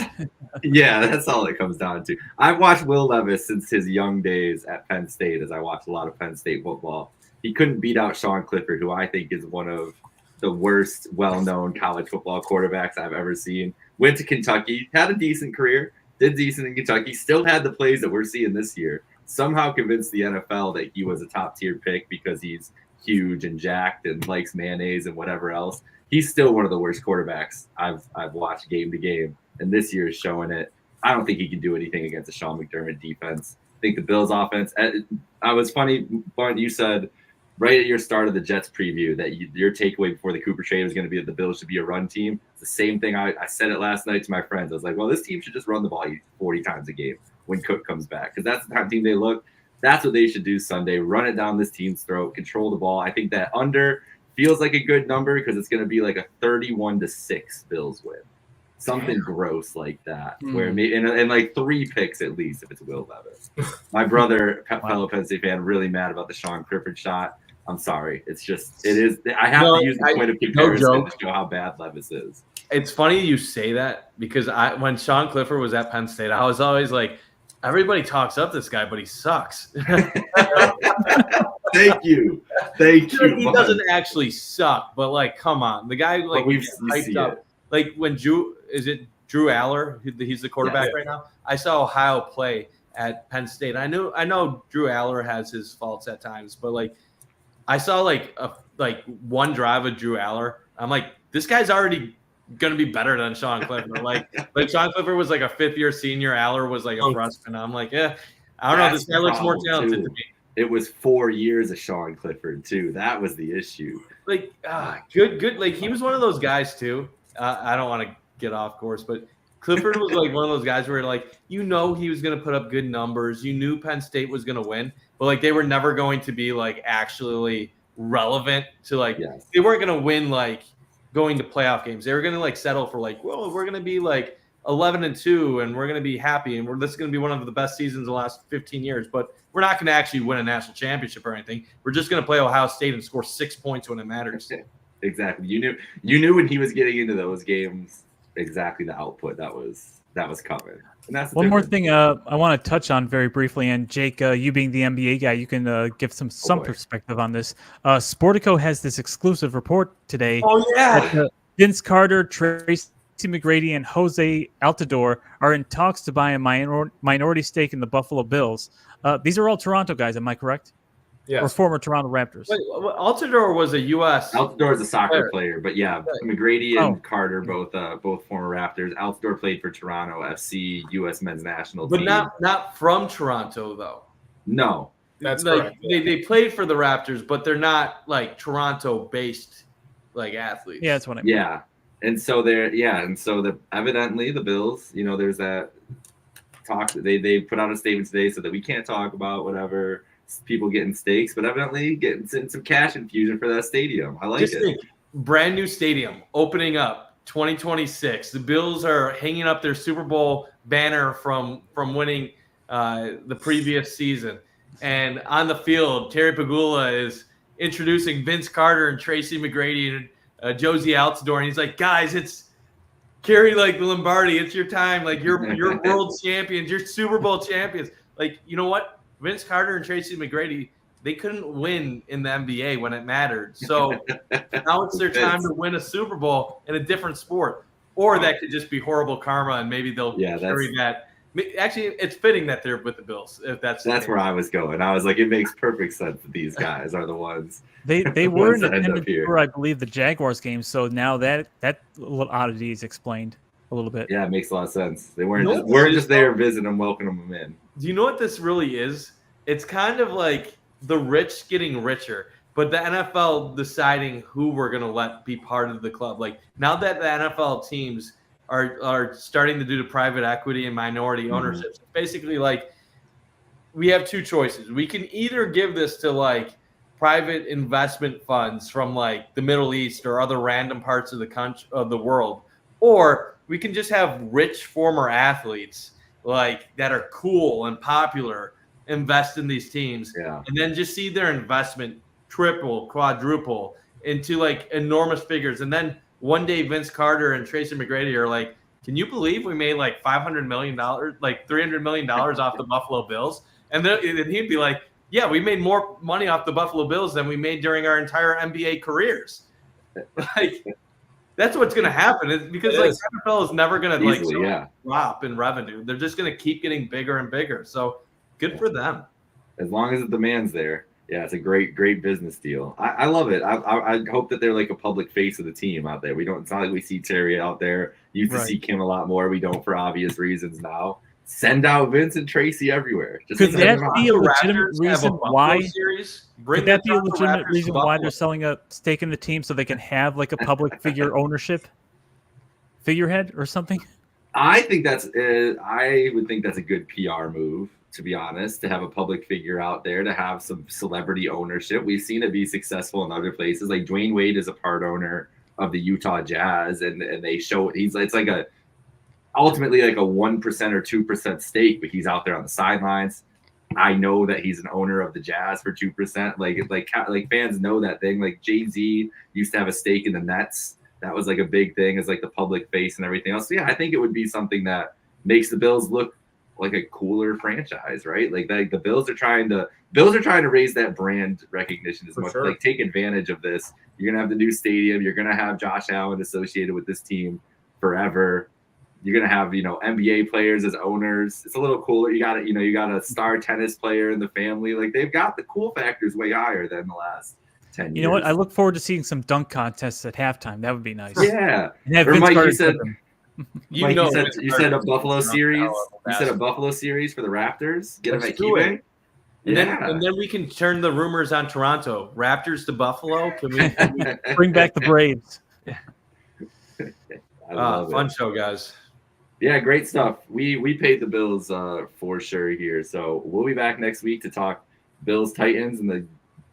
That's all it comes down to. I've watched Will Levis since his young days at Penn State, as I watched a lot of Penn State football. He couldn't beat out Sean Clifford, who I think is one of the worst well-known college football quarterbacks I've ever seen. Went to Kentucky, had a decent career, did decent in Kentucky, still had the plays that we're seeing this year. Somehow convinced the NFL that he was a top-tier pick because he's huge and jacked and likes mayonnaise and whatever else. He's still one of the worst quarterbacks I've watched game to game, and this year is showing it. I don't think he can do anything against the Sean McDermott defense. I think the Bills offense, I was funny, Bart, you said right at your start of the Jets preview that your takeaway before the Cooper trade was going to be that the Bills should be a run team. It's the same thing. I said it last night to my friends. I was like, well, this team should just run the ball 40 times a game when Cook comes back, because that's the kind of team they look. That's what they should do Sunday. Run it down this team's throat, control the ball. I think that under feels like a good number because it's going to be like a 31-6 Bills win. Something gross like that, where maybe and like 3 picks at least if it's Will Levis. My brother, fellow Penn State fan, really mad about the Sean Clifford shot. I'm sorry. It is. I have to use the point of comparison to show how bad Levis is. It's funny you say that because when Sean Clifford was at Penn State, I was always like, everybody talks up this guy, but he sucks. Thank you. He doesn't actually suck, but like, come on, the guy like we've hyped up. Like when Drew Aller? He's the quarterback right now. I saw Ohio play at Penn State. I know Drew Aller has his faults at times, but like I saw like one drive of Drew Aller. I'm like, this guy's already gonna be better than Sean Clifford. like Sean Clifford was like a 5th-year senior. Aller was like a freshman. I'm like, yeah, I don't know. This guy looks more talented to me. It was 4 years of Sean Clifford too. That was the issue. Like, good. Like he was one of those guys too. I don't want to get off course, but Clifford was like one of those guys where like, he was going to put up good numbers. You knew Penn State was going to win, but like they were never going to be like actually relevant to like, they weren't going to win like going to playoff games. They were going to like settle for like, well, we're going to be like 11-2 and we're going to be happy. And this is going to be one of the best seasons in the last 15 years, but we're not going to actually win a national championship or anything. We're just going to play Ohio State and score 6 points when it matters. Exactly. You knew when he was getting into those games exactly the output that was coming. And that's one more thing I want to touch on very briefly. And Jake, you being the NBA guy, you can give some perspective on this. Sportico has this exclusive report today. Oh yeah. That, Vince Carter, Tracy McGrady, and Jose Altidore are in talks to buy a minority stake in the Buffalo Bills. These are all Toronto guys. Am I correct? Yes. Or former Toronto Raptors. Wait, Altidore was a U.S. Altidore is a soccer player, but yeah, McGrady and Carter both former Raptors. Altidore played for Toronto FC, U.S. men's national team. But not from Toronto though. No, that's like, correct. They played for the Raptors, but they're not like Toronto-based like athletes. Yeah, that's what I mean. Yeah, and so evidently the Bills, there's that talk. They put out a statement today so that we can't talk about whatever. People getting stakes, but evidently getting some cash infusion for that stadium. I like it. Brand new stadium opening up 2026. The Bills are hanging up their Super Bowl banner from winning the previous season, and on the field, Terry Pagula is introducing Vince Carter and Tracy McGrady and Josie Altidore, and he's like, guys, it's Kerry like Lombardi. It's your time. Like you're world champions. You're Super Bowl champions. Like, you know what? Vince Carter and Tracy McGrady, they couldn't win in the NBA when it mattered. So now it's their time to win a Super Bowl in a different sport. Or that could just be horrible karma, and maybe they'll carry that. Actually, it's fitting that they're with the Bills. If that's where I was going. I was like, it makes perfect sense that these guys are the ones. They were in attendance for, I believe, the Jaguars game. So now that little oddity is explained a little bit. Yeah, it makes a lot of sense. They weren't just there visiting them, welcoming them in. Do you know what this really is? It's kind of like the rich getting richer, but the NFL deciding who we're going to let be part of the club. Like now that the NFL teams are starting to do the private equity and minority ownership, it's basically like we have two choices. We can either give this to like private investment funds from like the Middle East or other random parts of the country of the world, or we can just have rich former athletes like that are cool and popular invest in these teams, and then just see their investment triple, quadruple into like enormous figures. And then one day Vince Carter and Tracy McGrady are like, can you believe we made like $500 million, like $300 million off the Buffalo Bills? And then he'd be like, yeah, we made more money off the Buffalo Bills than we made during our entire NBA careers. Like, that's what's going to happen. It's because like NFL is never going to drop in revenue. They're just going to keep getting bigger and bigger. So good for them. As long as the demand's there. Yeah, it's a great business deal. I love it. I hope that they're like a public face of the team out there. It's not like we see Terry out there. Used to see Kim a lot more. We don't for obvious reasons now. Send out Vince and Tracy everywhere. Could that be a legitimate reason why? Could that be a legitimate reason why they're selling a stake in the team so they can have like a public figurehead or something? I think I would think that's a good PR move. to be honest, to have a public figure out there, to have some celebrity ownership. We've seen it be successful in other places. Like Dwayne Wade is a part owner of the Utah Jazz, and they show it's like ultimately like a 1% or 2% stake, but he's out there on the sidelines. I know that he's an owner of the Jazz for 2%. Like fans know that thing. Like Jay-Z used to have a stake in the Nets. That was like a big thing as like the public face and everything else. So yeah, I think it would be something that makes the Bills look like a cooler franchise, right? Like the Bills are trying to raise that brand recognition as much. Sure. Like take advantage of this. You're gonna have the new stadium. You're gonna have Josh Allen associated with this team forever. You're gonna have NBA players as owners. It's a little cooler. You got a star tennis player in the family. Like they've got the cool factors way higher than the last 10 years. You know what? I look forward to seeing some dunk contests at halftime. That would be nice. Yeah. And have Or Vince Mike, Carter you said. cook 'em. You said a Buffalo series. You said a Buffalo series for the Raptors. Get them at KeyBank. And then we can turn the rumors on Toronto. Raptors to Buffalo. Can we Bring back the Braves? Fun show, guys. Yeah, great stuff. We paid the Bills for sure here. So we'll be back next week to talk Bills Titans and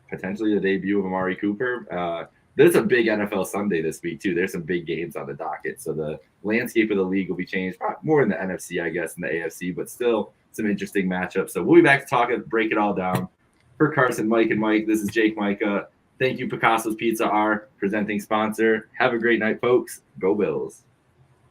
potentially the debut of Amari Cooper. There's a big NFL Sunday this week, too. There's some big games on the docket. So the landscape of the league will be changed, probably more in the NFC, I guess, than the AFC, but still some interesting matchups. So we'll be back to talk and break it all down. For Carson, Mike, and Mike, this is Jake Micah. Thank you, Picasso's Pizza, our presenting sponsor. Have a great night, folks. Go Bills.